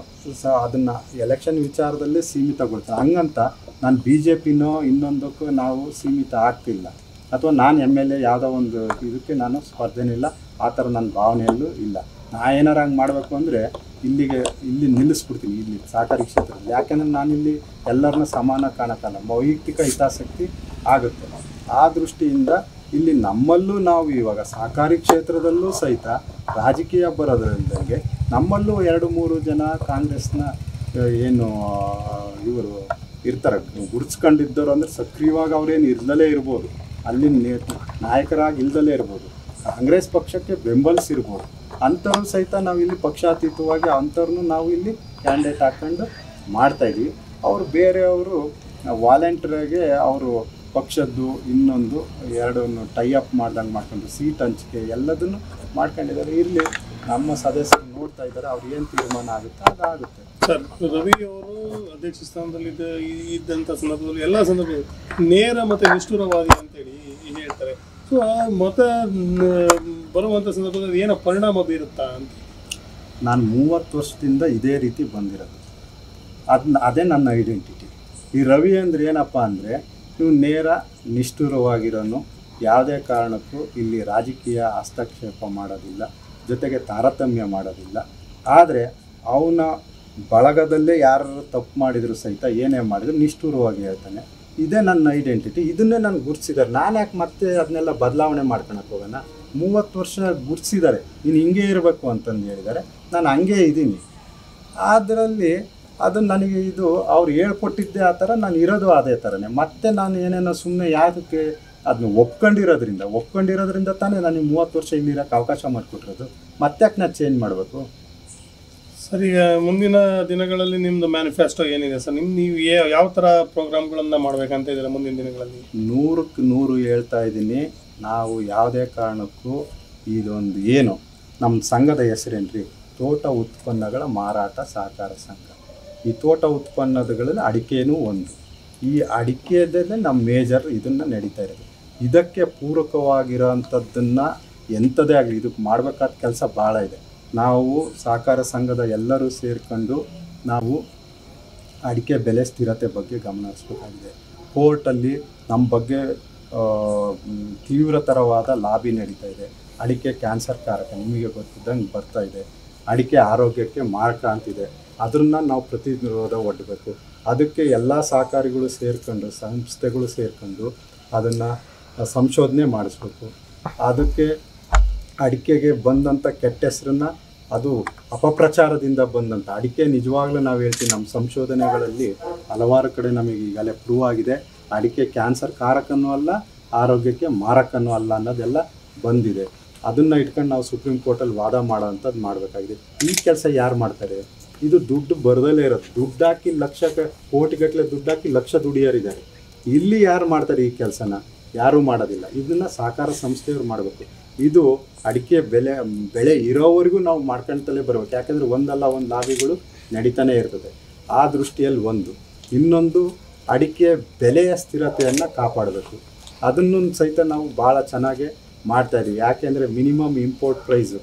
B: ಅದನ್ನು ಎಲೆಕ್ಷನ್ ವಿಚಾರದಲ್ಲೇ ಸೀಮಿತಗೊಳ್ತೇನೆ. ಹಂಗಂತ ನಾನು BJPನೋ ಇನ್ನೊಂದಕ್ಕೂ ನಾವು ಸೀಮಿತ ಆಗ್ತಿಲ್ಲ, ಅಥವಾ ನಾನು MLA ಯಾವುದೋ ಒಂದು ಇದಕ್ಕೆ ನಾನು ಸ್ಪರ್ಧೆನಿಲ್ಲ, ಆ ಥರ ನನ್ನ ಭಾವನೆಯಲ್ಲೂ ಇಲ್ಲ. ನಾ ಏನಾರು ಹಂಗೆ ಮಾಡಬೇಕು ಅಂದರೆ ಇಲ್ಲಿ ನಿಲ್ಲಿಸ್ಬಿಡ್ತೀನಿ ಇಲ್ಲಿ ಸಹಕಾರಿ ಕ್ಷೇತ್ರದಲ್ಲಿ. ಯಾಕೆಂದರೆ ನಾನಿಲ್ಲಿ ಎಲ್ಲರನ್ನ ಸಮಾನ ಕಾಣಕ್ಕಲ್ಲ, ವೈಯಕ್ತಿಕ ಹಿತಾಸಕ್ತಿ ಆಗುತ್ತೆ. ಆ ದೃಷ್ಟಿಯಿಂದ ಇಲ್ಲಿ ನಮ್ಮಲ್ಲೂ ನಾವು ಇವಾಗ ಸಹಕಾರಿ ಕ್ಷೇತ್ರದಲ್ಲೂ ಸಹಿತ ರಾಜಕೀಯ ಬರೋದ್ರಿಂದಾಗೆ ನಮ್ಮಲ್ಲೂ 2-3 ಜನ ಕಾಂಗ್ರೆಸ್ನ ಏನು ಇವರು ಇರ್ತಾರೆ, ಗುರುತಿಸ್ಕೊಂಡಿದ್ದವರು ಅಂದರೆ ಸಕ್ರಿಯವಾಗಿ ಅವ್ರೇನು ಇಲ್ದಲೇ ಇರ್ಬೋದು, ಅಲ್ಲಿ ನಾಯಕರಾಗಿ ಇಲ್ದಲೇ ಇರ್ಬೋದು, ಕಾಂಗ್ರೆಸ್ ಪಕ್ಷಕ್ಕೆ ಬೆಂಬಲಿಸಿರ್ಬೋದು. ಅಂಥವ್ರು ಸಹಿತ ನಾವು ಇಲ್ಲಿ ಪಕ್ಷಾತೀತವಾಗಿ ಅಂಥವ್ರನ್ನೂ ನಾವು ಇಲ್ಲಿ ಕ್ಯಾಂಡಿಡೇಟ್ ಹಾಕ್ಕೊಂಡು ಮಾಡ್ತಾಯಿದ್ವಿ. ಅವರು ಬೇರೆಯವರು ವಾಲಂಟಿಯರಾಗೆ ಅವರು ಪಕ್ಷದ್ದು ಇನ್ನೊಂದು ಎರಡನ್ನು ಟೈ ಅಪ್ ಮಾಡ್ದಂಗೆ ಮಾಡ್ಕೊಂಡು ಸೀಟ್ ಹಂಚಿಕೆ ಎಲ್ಲದನ್ನು ಮಾಡ್ಕೊಂಡಿದ್ದಾರೆ. ಇರಲಿ, ನಮ್ಮ ಸದಸ್ಯರು ನೋಡ್ತಾ ಇದ್ದಾರೆ, ಅವ್ರು ಏನು ತೀರ್ಮಾನ ಆಗುತ್ತೆ ಅದಾಗುತ್ತೆ.
A: ಸರ್, ರವಿ ಅವರು ಅಧ್ಯಕ್ಷ ಸ್ಥಾನದಲ್ಲಿ ಇದ್ದಂಥ ಸಂದರ್ಭದಲ್ಲಿ ಎಲ್ಲ ಸಂದರ್ಭದಲ್ಲಿ ನೇರ ಮತ್ತು ನಿಷ್ಠುರವಾದಿ ಅಂತೇಳಿ ಹೇಳ್ತಾರೆ. ಸೊ ಆ ಮತ ಬರುವಂಥ ಸಂದರ್ಭದಲ್ಲಿ ಏನೋ ಪರಿಣಾಮ ಬೀರುತ್ತಾ ಅಂತ?
B: ನಾನು 30 ವರ್ಷದಿಂದ ಇದೇ ರೀತಿ ಬಂದಿರೋದು, ಅದೇ ನನ್ನ ಐಡೆಂಟಿಟಿ. ಈ ರವಿ ಅಂದರೆ ಏನಪ್ಪ ಅಂದರೆ, ನೀವು ನೇರ ನಿಷ್ಠುರವಾಗಿರೋನು, ಯಾವುದೇ ಕಾರಣಕ್ಕೂ ಇಲ್ಲಿ ರಾಜಕೀಯ ಹಸ್ತಕ್ಷೇಪ ಮಾಡೋದಿಲ್ಲ, ಜೊತೆಗೆ ತಾರತಮ್ಯ ಮಾಡೋದಿಲ್ಲ. ಆದರೆ ಅವನ ಬಳಗದಲ್ಲೇ ಯಾರು ತಪ್ಪು ಮಾಡಿದರೂ ಸಹಿತ ಏನೇ ಮಾಡಿದ್ರು ನಿಷ್ಠುರವಾಗಿ ಹೇಳ್ತಾನೆ. ಇದೇ ನನ್ನ ಐಡೆಂಟಿಟಿ, ಇದನ್ನೇ ನಾನು ಗುರುತಿಸಿದ್ದಾರೆ. ನಾನು ಯಾಕೆ ಮತ್ತೆ ಅದನ್ನೆಲ್ಲ ಬದಲಾವಣೆ ಮಾಡ್ಕೊಳಕ್ಕೆ ಹೋಗೋಣ? 30 ವರ್ಷ ಗುರುತಿಸಿದ್ದಾರೆ, ನೀನು ಹಿಂಗೆ ಇರಬೇಕು ಅಂತಂದು ಹೇಳಿದ್ದಾರೆ, ನಾನು ಹಂಗೇ ಇದ್ದೀನಿ. ಅದರಲ್ಲಿ ಅದು ನನಗೆ ಇದು ಅವ್ರು ಹೇಳ್ಕೊಟ್ಟಿದ್ದೆ ಆ ಥರ, ನಾನು ಇರೋದು ಅದೇ ಥರನೇ. ಮತ್ತೆ ನಾನು ಏನೇನೋ ಸುಮ್ಮನೆ ಯಾವುದಕ್ಕೆ ಅದನ್ನ ಒಪ್ಕೊಂಡಿರೋದ್ರಿಂದ ತಾನೇ ನನಗೆ 30 ವರ್ಷ ಇಲ್ಲಿರೋಕ್ಕೆ ಅವಕಾಶ ಮಾಡಿಕೊಟ್ಟಿರೋದು. ಮತ್ತೆ ಯಾಕೆ ನಾನು ಚೇಂಜ್ ಮಾಡಬೇಕು?
A: ಸರ್, ಈಗ ಮುಂದಿನ ದಿನಗಳಲ್ಲಿ ನಿಮ್ಮದು ಮ್ಯಾನಿಫೆಸ್ಟೋ ಏನಿದೆ ಸರ್? ನೀವು ಯಾವ ಥರ ಪ್ರೋಗ್ರಾಮ್ಗಳನ್ನು ಮಾಡಬೇಕಂತ ಇದ್ದೀರಾ ಮುಂದಿನ ದಿನಗಳಲ್ಲಿ?
B: 100ಕ್ಕೆ 100 ಹೇಳ್ತಾ ಇದ್ದೀನಿ. ನಾವು ಯಾವುದೇ ಕಾರಣಕ್ಕೂ ಇದೊಂದು ಏನು ನಮ್ಮ ಸಂಘದ ಹೆಸರೇನ್ರಿ, ತೋಟ ಉತ್ಪನ್ನಗಳ ಮಾರಾಟ ಸಹಕಾರ ಸಂಘ. ಈ ತೋಟ ಉತ್ಪನ್ನಗಳಲ್ಲಿ ಅಡಿಕೆನೂ ಒಂದು. ಈ ಅಡಿಕೆಯಲ್ಲೇ ನಮ್ಮ ಮೇಜರ್ ಇದನ್ನು ನಡೀತಾ ಇರೋದು. ಇದಕ್ಕೆ ಪೂರಕವಾಗಿರೋಂಥದ್ದನ್ನು ಎಂಥದೇ ಆಗಲಿ ಇದಕ್ಕೆ ಮಾಡಬೇಕಾದ ಕೆಲಸ ಭಾಳ ಇದೆ. ನಾವು ಸಹಕಾರ ಸಂಘದ ಎಲ್ಲರೂ ಸೇರಿಕೊಂಡು ನಾವು ಅಡಿಕೆ ಬೆಲೆ ಸ್ಥಿರತೆ ಬಗ್ಗೆ ಗಮನ ಹರಿಸಬೇಕಾಗಿದೆ. ಕೋರ್ಟಲ್ಲಿ ನಮ್ಮ ಬಗ್ಗೆ ತೀವ್ರತರವಾದ ಲಾಬಿ ನಡೀತಾ ಇದೆ. ಅಡಿಕೆ ಕ್ಯಾನ್ಸರ್ ಕಾರಕ ನಿಮಗೆ ಗೊತ್ತಿದ್ದಂಗೆ ಬರ್ತಾ ಇದೆ. ಅಡಿಕೆ ಆರೋಗ್ಯಕ್ಕೆ ಮಾರಕ ಅಂತಿದೆ. ಅದನ್ನು ನಾವು ಪ್ರತಿರೋಧ ಒಡ್ಡಬೇಕು. ಅದಕ್ಕೆ ಎಲ್ಲ ಸಹಕಾರಿಗಳು ಸೇರಿಕೊಂಡು, ಸಂಸ್ಥೆಗಳು ಸೇರಿಕೊಂಡು ಅದನ್ನು ಸಂಶೋಧನೆ ಮಾಡಿಸ್ಬೇಕು. ಅದಕ್ಕೆ ಅಡಿಕೆಗೆ ಬಂದಂಥ ಕೆಟ್ಟ ಹೆಸರನ್ನು, ಅದು ಅಪಪ್ರಚಾರದಿಂದ ಬಂದಂಥ ಅಡಿಕೆ ನಿಜವಾಗ್ಲೂ ನಾವು ಹೇಳ್ತೀವಿ, ನಮ್ಮ ಸಂಶೋಧನೆಗಳಲ್ಲಿ ಹಲವಾರು ಕಡೆ ನಮಗೆ ಈಗಲೇ ಪ್ರೂವ್ ಆಗಿದೆ. ಅಡಿಕೆ ಕ್ಯಾನ್ಸರ್ ಕಾರಕನೂ ಅಲ್ಲ, ಆರೋಗ್ಯಕ್ಕೆ ಮಾರಕನೂ ಅಲ್ಲ ಅನ್ನೋದೆಲ್ಲ ಬಂದಿದೆ. ಅದನ್ನು ಇಟ್ಕೊಂಡು ನಾವು ಸುಪ್ರೀಂ ಕೋರ್ಟಲ್ಲಿ ವಾದ ಮಾಡೋವಂಥದ್ದು ಮಾಡಬೇಕಾಗಿದೆ. ಈ ಕೆಲಸ ಯಾರು ಮಾಡ್ತಾರೆ? ಇದು ದುಡ್ಡು ಬರದಲ್ಲೇ ಇರೋದು. ದುಡ್ಡು ಹಾಕಿ ಕೋಟಿಗಟ್ಟಲೆ ದುಡ್ಡು ಹಾಕಿ ಲಕ್ಷ ದುಡಿಯೋರಿದ್ದಾರೆ. ಇಲ್ಲಿ ಯಾರು ಮಾಡ್ತಾರೆ ಈ ಕೆಲಸನ? ಯಾರೂ ಮಾಡೋದಿಲ್ಲ. ಇದನ್ನು ಸಹಕಾರ ಸಂಸ್ಥೆಯವ್ರು ಮಾಡಬೇಕು. ಇದು ಅಡಿಕೆ ಬೆಳೆ ಇರೋವರೆಗೂ ನಾವು ಮಾಡ್ಕೊಳ್ತಲೇ ಬರಬೇಕು. ಯಾಕಂದರೆ ಒಂದಲ್ಲ ಒಂದು ಲಾಬಿಗಳು ನಡೀತಾನೆ ಇರ್ತದೆ. ಆ ದೃಷ್ಟಿಯಲ್ಲಿ ಒಂದು. ಇನ್ನೊಂದು, ಅಡಿಕೆ ಬೆಲೆಯ ಸ್ಥಿರತೆಯನ್ನು ಕಾಪಾಡಬೇಕು. ಅದನ್ನು ಸಹಿತ ನಾವು ಭಾಳ ಚೆನ್ನಾಗಿ ಮಾಡ್ತಾಯಿದ್ದೀವಿ. ಯಾಕೆಂದರೆ ಮಿನಿಮಮ್ ಇಂಪೋರ್ಟ್ ಪ್ರೈಸು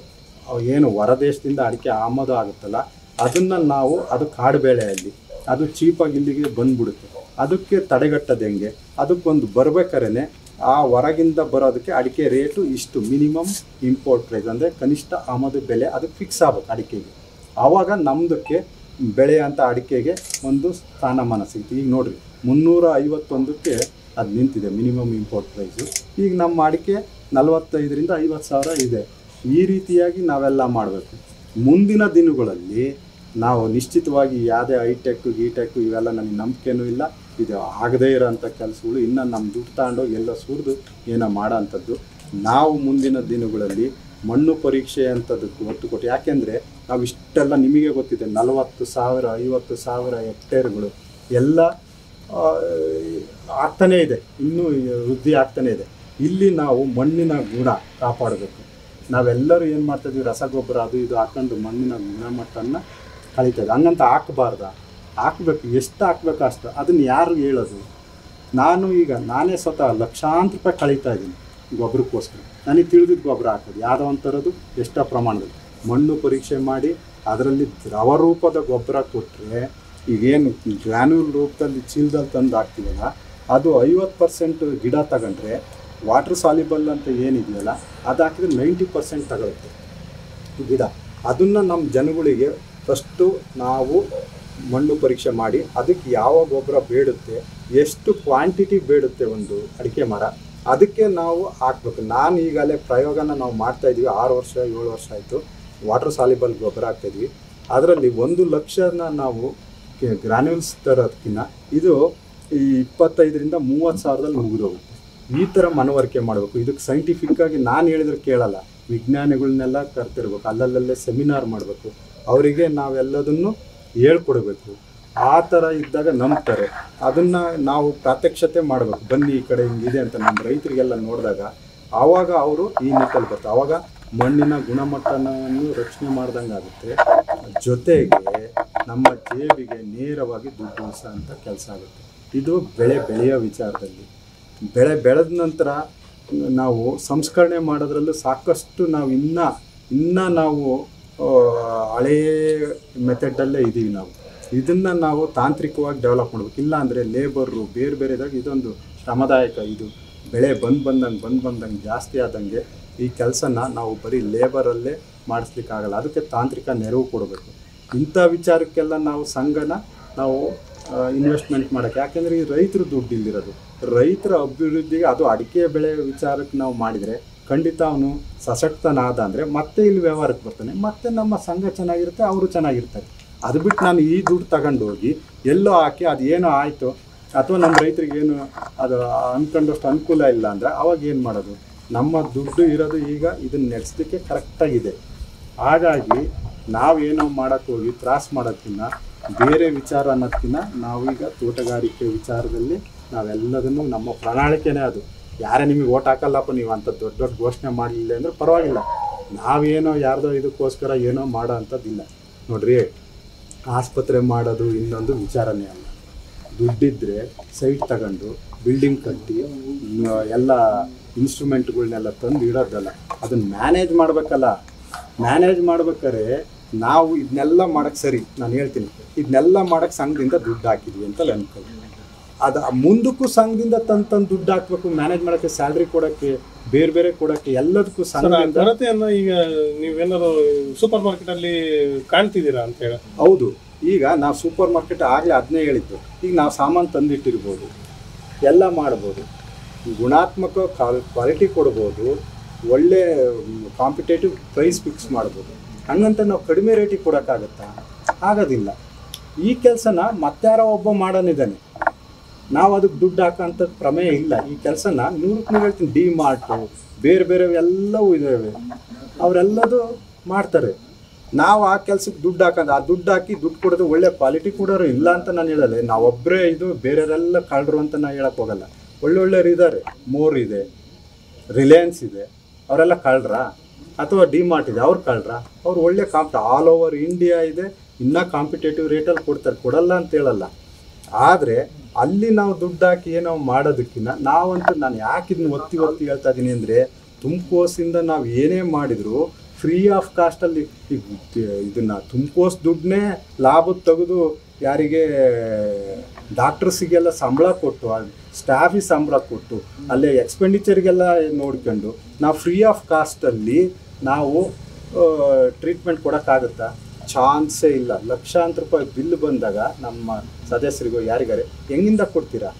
B: ಏನು ಹೊರದೇಶದಿಂದ ಅಡಿಕೆ ಆಮದು ಆಗುತ್ತಲ್ಲ, ಅದನ್ನು ನಾವು ಅದು ಕಾಡು ಬೆಳೆಯಲ್ಲಿ ಅದು ಚೀಪಾಗಿ ಇಲ್ಲಿಗೆ ಬಂದ್ಬಿಡುತ್ತೆ. ಅದಕ್ಕೆ ತಡೆಗಟ್ಟೋದು ಹೆಂಗೆ? ಅದಕ್ಕೊಂದು ಬರ್ಬೇಕಾದ್ರೆ ಆ ಹೊರಗಿಂದ ಬರೋದಕ್ಕೆ ಅಡಿಕೆ ರೇಟು ಇಷ್ಟು ಮಿನಿಮಮ್ ಇಂಪೋರ್ಟ್ ಪ್ರೈಸ್ ಅಂದರೆ ಕನಿಷ್ಠ ಆಮದು ಬೆಲೆ ಅದಕ್ಕೆ ಫಿಕ್ಸ್ ಆಗ್ಬೇಕು ಅಡಿಕೆಗೆ. ಆವಾಗ ನಮ್ಮದಕ್ಕೆ ಬೆಳೆಯಂಥ ಅಡಿಕೆಗೆ ಒಂದು ಸ್ಥಾನಮಾನ ಸಿಗುತ್ತೆ. ಈಗ ನೋಡಿರಿ 351ಕ್ಕೆ ಅದು ನಿಂತಿದೆ ಮಿನಿಮಮ್ ಇಂಪೋರ್ಟ್ ಪ್ರೈಸು. ಈಗ ನಮ್ಮ ಅಡಿಕೆ 45,000 ರಿಂದ 50,000 ಇದೆ. ಈ ರೀತಿಯಾಗಿ ನಾವೆಲ್ಲ ಮಾಡಬೇಕು. ಮುಂದಿನ ದಿನಗಳಲ್ಲಿ ನಾವು ನಿಶ್ಚಿತವಾಗಿ ಯಾವುದೇ ಹೈಟೆಕ್ ಗೀಟೆಕ್ ಇವೆಲ್ಲ ನನಗೆ ನಂಬಿಕೆನೂ ಇಲ್ಲ. ಇದು ಆಗದೇ ಇರೋಂಥ ಕೆಲಸಗಳು ಇನ್ನು ನಮ್ಮ ದುಡ್ಡು ತಗೊಂಡೋಗಿ ಎಲ್ಲ ಸುರಿದು ಏನೋ ಮಾಡೋ ಅಂಥದ್ದು. ನಾವು ಮುಂದಿನ ದಿನಗಳಲ್ಲಿ ಮಣ್ಣು ಪರೀಕ್ಷೆ ಅಂಥದ್ದಕ್ಕೆ ಒತ್ತು ಕೊಟ್ಟು, ಯಾಕೆಂದರೆ ನಾವು ಇಷ್ಟೆಲ್ಲ ನಿಮಗೆ ಗೊತ್ತಿದೆ 40,000 50,000 ಹೆಕ್ಟೇರ್ಗಳು ಎಲ್ಲ ಆಗ್ತಾನೇ ಇದೆ, ಇನ್ನೂ ವೃದ್ಧಿ ಆಗ್ತಾನೇ ಇದೆ. ಇಲ್ಲಿ ನಾವು ಮಣ್ಣಿನ ಗುಣ ಕಾಪಾಡಬೇಕು. ನಾವೆಲ್ಲರೂ ಏನು ಮಾಡ್ತಾಯಿದ್ವಿ, ರಸಗೊಬ್ಬರ ಅದು ಇದು ಹಾಕೊಂಡು ಮಣ್ಣಿನ ಗುಣಮಟ್ಟನ ಕಳೀತಾಯಿದ್ವಿ. ಹಂಗಂತ ಹಾಕಬೇಕು, ಎಷ್ಟು ಹಾಕ್ಬೇಕು ಅಷ್ಟು. ಅದನ್ನು ಯಾರು ಹೇಳೋದು? ನಾನೇ ಸ್ವತಃ ಲಕ್ಷಾಂತರ ರೂಪಾಯಿ ಕಳೀತಾ ಇದ್ದೀನಿ ಗೊಬ್ಬರಕ್ಕೋಸ್ಕರ. ನನಗೆ ತಿಳಿದಿದ್ದು ಗೊಬ್ಬರ ಹಾಕೋದು ಯಾವುದೋ ಒಂಥರದ್ದು ಎಷ್ಟೋ ಪ್ರಮಾಣದಲ್ಲಿ ಮಣ್ಣು ಪರೀಕ್ಷೆ ಮಾಡಿ ಅದರಲ್ಲಿ ದ್ರವ ರೂಪದ ಗೊಬ್ಬರ ಕೊಟ್ಟರೆ, ಈಗೇನು ಗ್ರ್ಯಾನ್ಯೂಲ್ ರೂಪದಲ್ಲಿ ಚೀಲದಲ್ಲಿ ತಂದು ಹಾಕ್ತೀವಲ್ಲ, ಅದು 50% ಗಿಡ ತಗೊಂಡ್ರೆ ವಾಟರ್ ಸಾಲ್ಯುಬಲ್ ಅಂತ ಏನಿದೆಯಲ್ಲ ಅದು ಹಾಕಿದ್ರೆ 90% ತಗೊಳುತ್ತೆ ಗಿಡ. ಅದನ್ನು ನಮ್ಮ ಜನಗಳಿಗೆ ಫಸ್ಟು ನಾವು ಮಣ್ಣು ಪರೀಕ್ಷೆ ಮಾಡಿ ಅದಕ್ಕೆ ಯಾವ ಗೊಬ್ಬರ ಬೇಡುತ್ತೆ, ಎಷ್ಟು ಕ್ವಾಂಟಿಟಿ ಬೇಡುತ್ತೆ ಒಂದು ಅಡಿಕೆ ಮರ, ಅದಕ್ಕೆ ನಾವು ಹಾಕ್ಬೇಕು. ನಾನು ಈಗಲೇ ಪ್ರಯೋಗನ ನಾವು ಮಾಡ್ತಾಯಿದ್ವಿ. 6 ವರ್ಷ 7 ವರ್ಷ ಆಯಿತು. ವಾಟರ್ ಸಾಲ್ಯುಬಲ್ ಗೊಬ್ಬರ ಹಾಕ್ತಾಯಿದ್ವಿ. ಅದರಲ್ಲಿ 1 ಲಕ್ಷನ ನಾವು ಗ್ರಾನ್ಯೂಲ್ಸ್ ತರೋದಕ್ಕಿಂತ ಇದು ಈ 25,000 ರಿಂದ 30,000 ಮುಗಿದೋಗುತ್ತೆ. ಈ ಥರ ಮನವರಿಕೆ ಮಾಡಬೇಕು. ಇದಕ್ಕೆ ಸೈಂಟಿಫಿಕ್ಕಾಗಿ ನಾನು ಹೇಳಿದ್ರೆ ಕೇಳಲ್ಲ, ವಿಜ್ಞಾನಿಗಳನ್ನೆಲ್ಲ ಕರ್ತಿರ್ಬೇಕು, ಅಲ್ಲಲ್ಲೇ ಸೆಮಿನಾರ್ ಮಾಡಬೇಕು, ಅವರಿಗೆ ನಾವೆಲ್ಲದನ್ನು ಹೇಳ್ಕೊಡ್ಬೇಕು. ಆ ಥರ ಇದ್ದಾಗ ನಂಬ್ತಾರೆ. ಅದನ್ನು ನಾವು ಪ್ರಾತ್ಯಕ್ಷತೆ ಮಾಡಬೇಕು. ಬನ್ನಿ ಈ ಕಡೆ ಹಿಂಗಿದೆ ಅಂತ ನಮ್ಮ ರೈತರಿಗೆಲ್ಲ ನೋಡಿದಾಗ ಆವಾಗ ಅವರು ಈ ನಿಟ್ಟಲ್ಲಿ ಬರ್ತಾರೆ. ಆವಾಗ ಮಣ್ಣಿನ ಗುಣಮಟ್ಟವನ್ನು ರಕ್ಷಣೆ ಮಾಡ್ದಂಗೆ ಆಗುತ್ತೆ. ಜೊತೆಗೆ ನಮ್ಮ ಜೇಬಿಗೆ ನೇರವಾಗಿ ದುಡ್ಡು ಉಳಿಸೋಂಥ ಕೆಲಸ ಆಗುತ್ತೆ. ಇದು ಬೆಳೆಯೋ ವಿಚಾರದಲ್ಲಿ. ಬೆಳೆದ ನಂತರ ನಾವು ಸಂಸ್ಕರಣೆ ಮಾಡೋದ್ರಲ್ಲೂ ಸಾಕಷ್ಟು ನಾವು ಇನ್ನೂ ನಾವು ಹಳೆಯ ಮೆಥಡಲ್ಲೇ ಇದ್ದೀವಿ. ಇದನ್ನು ನಾವು ತಾಂತ್ರಿಕವಾಗಿ ಡೆವಲಪ್ ಮಾಡಬೇಕು. ಇಲ್ಲ ಅಂದರೆ ಲೇಬರು ಬೇರೆದಾಗ ಇದೊಂದು ಶ್ರಮದಾಯಕ. ಇದು ಬೆಳೆ ಬಂದಂಗೆ ಜಾಸ್ತಿ ಆದಂಗೆ ಈ ಕೆಲಸನ ನಾವು ಬರೀ ಲೇಬರಲ್ಲೇ ಮಾಡಿಸ್ಲಿಕ್ಕಾಗಲ್ಲ. ಅದಕ್ಕೆ ತಾಂತ್ರಿಕ ನೆರವು ಕೊಡಬೇಕು. ಇಂಥ ವಿಚಾರಕ್ಕೆಲ್ಲ ನಾವು ಸಂಘನ ನಾವು ಇನ್ವೆಸ್ಟ್ಮೆಂಟ್ ಮಾಡೋಕ್ಕೆ, ಯಾಕೆಂದರೆ ಈ ರೈತರು ದುಡ್ಡು ಇಲ್ಲಿರೋದು. ರೈತರ ಅಭಿವೃದ್ಧಿಗೆ ಅದು ಅಡಿಕೆ ಬೆಳೆ ವಿಚಾರಕ್ಕೆ ನಾವು ಮಾಡಿದರೆ ಖಂಡಿತ ಅವನು ಸಶಕ್ತನಾದ ಅಂದರೆ ಮತ್ತೆ ಇಲ್ಲಿ ವ್ಯವಹಾರಕ್ಕೆ ಬರ್ತಾನೆ, ಮತ್ತೆ ನಮ್ಮ ಸಂಘ ಚೆನ್ನಾಗಿರುತ್ತೆ, ಅವರು ಚೆನ್ನಾಗಿರ್ತಾರೆ. ಅದು ಬಿಟ್ಟು ನಾನು ಈ ದುಡ್ಡು ತಗೊಂಡೋಗಿ ಎಲ್ಲೋ ಹಾಕಿ ಅದು ಏನೋ ಆಯಿತು ಅಥವಾ ನಮ್ಮ ರೈತರಿಗೆ ಏನು ಅದು ಅಂದ್ಕೊಂಡಷ್ಟು ಅನುಕೂಲ ಇಲ್ಲ ಅಂದರೆ ಅವಾಗ ಏನು ಮಾಡೋದು? ನಮ್ಮ ದುಡ್ಡು ಇರೋದು ಈಗ ಇದನ್ನು ನಡೆಸೋದಕ್ಕೆ ಕರೆಕ್ಟಾಗಿದೆ. ಹಾಗಾಗಿ ನಾವೇನೋ ಮಾಡೋಕ್ಕೆ ಹೋಗಿ ತ್ರಾಸ ಮಾಡೋಕ್ಕಿಂತ ಬೇರೆ ವಿಚಾರ ಅನ್ನೋದಕ್ಕಿಂತ ನಾವೀಗ ತೋಟಗಾರಿಕೆ ವಿಚಾರದಲ್ಲಿ ನಾವೆಲ್ಲದನ್ನು ನಮ್ಮ ಪ್ರಣಾಳಿಕೆನೇ ಅದು. ಯಾರೇ ನಿಮಗೆ ಓಟ್ ಹಾಕಲ್ಲಪ್ಪ ನೀವು ಅಂತ ದೊಡ್ಡ ದೊಡ್ಡ ಘೋಷಣೆ ಮಾಡಲಿಲ್ಲ ಅಂದರೆ ಪರವಾಗಿಲ್ಲ, ನಾವೇನೋ ಯಾರ್ದೋ ಇದಕ್ಕೋಸ್ಕರ ಏನೋ ಮಾಡೋ ಅಂಥದ್ದಿಲ್ಲ. ನೋಡ್ರಿ, ಆಸ್ಪತ್ರೆ ಮಾಡೋದು ಇನ್ನೊಂದು ವಿಚಾರನೇ ಅಲ್ಲ. ದುಡ್ಡಿದ್ರೆ ಸೈಟ್ ತಗೊಂಡು ಬಿಲ್ಡಿಂಗ್ ಕಟ್ಟಿ ಎಲ್ಲ ಇನ್ಸ್ಟ್ರೂಮೆಂಟ್ಗಳನ್ನೆಲ್ಲ ತಂದು ಇಡೋದಲ್ಲ, ಅದನ್ನು ಮ್ಯಾನೇಜ್ ಮಾಡಬೇಕಲ್ಲ. ಮ್ಯಾನೇಜ್ ಮಾಡ್ಬೇಕಾದ್ರೆ ನಾವು ಇದನ್ನೆಲ್ಲ ಮಾಡೋಕ್ಕೆ ಸರಿ, ನಾನು ಹೇಳ್ತೀನಿ, ಇದನ್ನೆಲ್ಲ ಮಾಡೋಕ್ಕೆ ಸಂಘದಿಂದ ದುಡ್ಡು ಹಾಕಿದ್ವಿ ಅಂತ ಅನ್ಕೊಳ್ಳಿ. ಅದು ಮುಂದಕ್ಕೂ ಸಂಘದಿಂದ ತಂದು ದುಡ್ಡು ಹಾಕ್ಬೇಕು, ಮ್ಯಾನೇಜ್ ಮಾಡೋಕ್ಕೆ, ಸ್ಯಾಲ್ರಿ ಕೊಡೋಕ್ಕೆ, ಬೇರೆ ಬೇರೆ ಕೊಡೋಕ್ಕೆ, ಎಲ್ಲದಕ್ಕೂ ಸಂಘದಿಂದ.
A: ಕೊರತೆಯನ್ನು ಈಗ ನೀವೇನಾದ್ರು ಸೂಪರ್ ಮಾರ್ಕೆಟಲ್ಲಿ ಕಾಣ್ತಿದ್ದೀರಾ ಅಂತ ಹೇಳಿ?
B: ಹೌದು, ಈಗ ನಾವು ಸೂಪರ್ ಮಾರ್ಕೆಟ್ ಆಗಲೇ ಅದನ್ನೇ ಹೇಳಿದ್ದು. ಈಗ ನಾವು ಸಾಮಾನು ತಂದಿಟ್ಟಿರ್ಬೋದು, ಎಲ್ಲ ಮಾಡ್ಬೋದು, ಗುಣಾತ್ಮಕ ಕ್ವಾಲಿಟಿ ಕೊಡ್ಬೋದು, ಒಳ್ಳೆ ಕಾಂಪಿಟೇಟಿವ್ ಪ್ರೈಸ್ ಫಿಕ್ಸ್ ಮಾಡ್ಬೋದು. ಹಂಗಂತ ನಾವು ಕಡಿಮೆ ರೇಟಿಗೆ ಕೊಡೋಕ್ಕಾಗತ್ತಾ? ಆಗೋದಿಲ್ಲ. ಈ ಕೆಲಸನ ಮತ್ತಾರೋ ಒಬ್ಬ ಮಾಡೋನಿದ್ದಾನೆ, ನಾವು ಅದಕ್ಕೆ ದುಡ್ಡು ಹಾಕೋಂಥ ಪ್ರಮೇಯ ಇಲ್ಲ. ಈ ಕೆಲಸನ 100ಕ್ಕೆ ಹೇಳ್ತೀನಿ, ಡಿ ಮಾರ್ಟು ಬೇರೆ ಬೇರೆ ಎಲ್ಲವೂ ಇದ್ದಾವೆ, ಅವರೆಲ್ಲದು ಮಾಡ್ತಾರೆ. ನಾವು ಆ ಕೆಲಸಕ್ಕೆ ದುಡ್ಡು ಹಾಕೋದು, ಆ ದುಡ್ಡು ಹಾಕಿ ದುಡ್ಡು ಕೊಡೋದು ಒಳ್ಳೆ ಕ್ವಾಲಿಟಿ ಕೊಡೋರು ಇಲ್ಲ ಅಂತ ನಾನು ಹೇಳಲ್ಲ. ನಾವೊಬ್ಬರೇ ಇದು ಬೇರೆಯವರೆಲ್ಲ ಕಳ್ಳರು ಅಂತ ನಾನು ಹೇಳಕ್ಕೆ ಹೋಗಲ್ಲ. ಒಳ್ಳೊಳ್ಳೆಯವ್ರು ಇದ್ದಾರೆ, ಮೋರ್ ಇದೆ, ರಿಲಯನ್ಸ್ ಇದೆ, ಅವರೆಲ್ಲ ಕಳ್ಳರ? ಅಥವಾ ಡಿ ಮಾರ್ಟ್ ಇದೆ, ಅವ್ರು ಕಳ್ಳರ? ಅವ್ರು ಒಳ್ಳೆ ಆಲ್ ಓವರ್ ಇಂಡಿಯಾ ಇದೆ, ಇನ್ನೂ ಕಾಂಪಿಟೇಟಿವ್ ರೇಟಲ್ಲಿ ಕೊಡ್ತಾರೆ, ಕೊಡಲ್ಲ ಅಂತ ಹೇಳಲ್ಲ. ಆದರೆ ಅಲ್ಲಿ ನಾವು ದುಡ್ಡು ಹಾಕಿ ಏನೋ ಮಾಡೋದಕ್ಕಿಂತ ನಾವಂತೂ, ನಾನು ಯಾಕೆ ಇದನ್ನ ಒತ್ತಿ ಹೇಳ್ತಾ ಇದ್ದೀನಿ ಅಂದರೆ, ತುಮಕೋಸಿಂದ ನಾವು ಏನೇ ಮಾಡಿದ್ರು ಫ್ರೀ ಆಫ್ ಕಾಸ್ಟಲ್ಲಿ ಇದನ್ನು ತುಮಕೋಸ್ ದುಡ್ಡನ್ನೇ ಲಾಭದ ತೆಗೆದು ಯಾರಿಗೆ ಡಾಕ್ಟರ್ಸಿಗೆಲ್ಲ ಸಂಬಳ ಕೊಟ್ಟು, ಸ್ಟಾಫಿಗೆ ಸಂಬಳ ಕೊಟ್ಟು, ಅಲ್ಲೇ ಎಕ್ಸ್ಪೆಂಡಿಚರ್ಗೆಲ್ಲ ನೋಡ್ಕೊಂಡು ನಾವು ಫ್ರೀ ಆಫ್ ಕಾಸ್ಟಲ್ಲಿ ನಾವು ಟ್ರೀಟ್ಮೆಂಟ್ ಕೊಡೋಕ್ಕಾಗುತ್ತಾ? ಚಾನ್ಸೇ ಇಲ್ಲ. ಲಕ್ಷಾಂತರ ರೂಪಾಯಿ ಬಿಲ್ ಬಂದಾಗ ನಮ್ಮ ಸದಸ್ಯರಿಗೂ ಯಾರಿಗಾರೆ ಹೆಂಗಿಂದ ಕೊಡ್ತೀರಾ?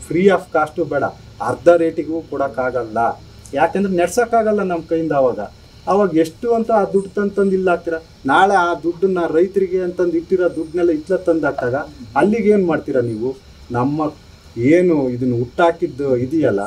B: ಫ್ರೀ ಆಫ್ ಕಾಸ್ಟು ಬೇಡ, ಅರ್ಧ ರೇಟಿಗೂ ಕೊಡೋಕ್ಕಾಗಲ್ಲ. ಯಾಕೆಂದ್ರೆ ನಡ್ಸೋಕ್ಕಾಗಲ್ಲ ನಮ್ಮ ಕೈಯಿಂದ. ಅವಾಗ ಎಷ್ಟು ಅಂತ ಆ ದುಡ್ಡು ತಂದು ಇಲ್ಲ ಹಾಕ್ತೀರ. ನಾಳೆ ಆ ದುಡ್ಡನ್ನ ರೈತರಿಗೆ ಅಂತಂದು ಇಟ್ಟಿರೋ ದುಡ್ಡನ್ನೆಲ್ಲ ಇಟ್ಲ ತಂದು ಹಾಕ್ತಾಗ ಅಲ್ಲಿಗೆ ಏನು ಮಾಡ್ತೀರಾ ನೀವು? ನಮ್ಮ ಏನು ಇದನ್ನು ಹುಟ್ಟಾಕಿದ್ದು ಇದೆಯಲ್ಲ,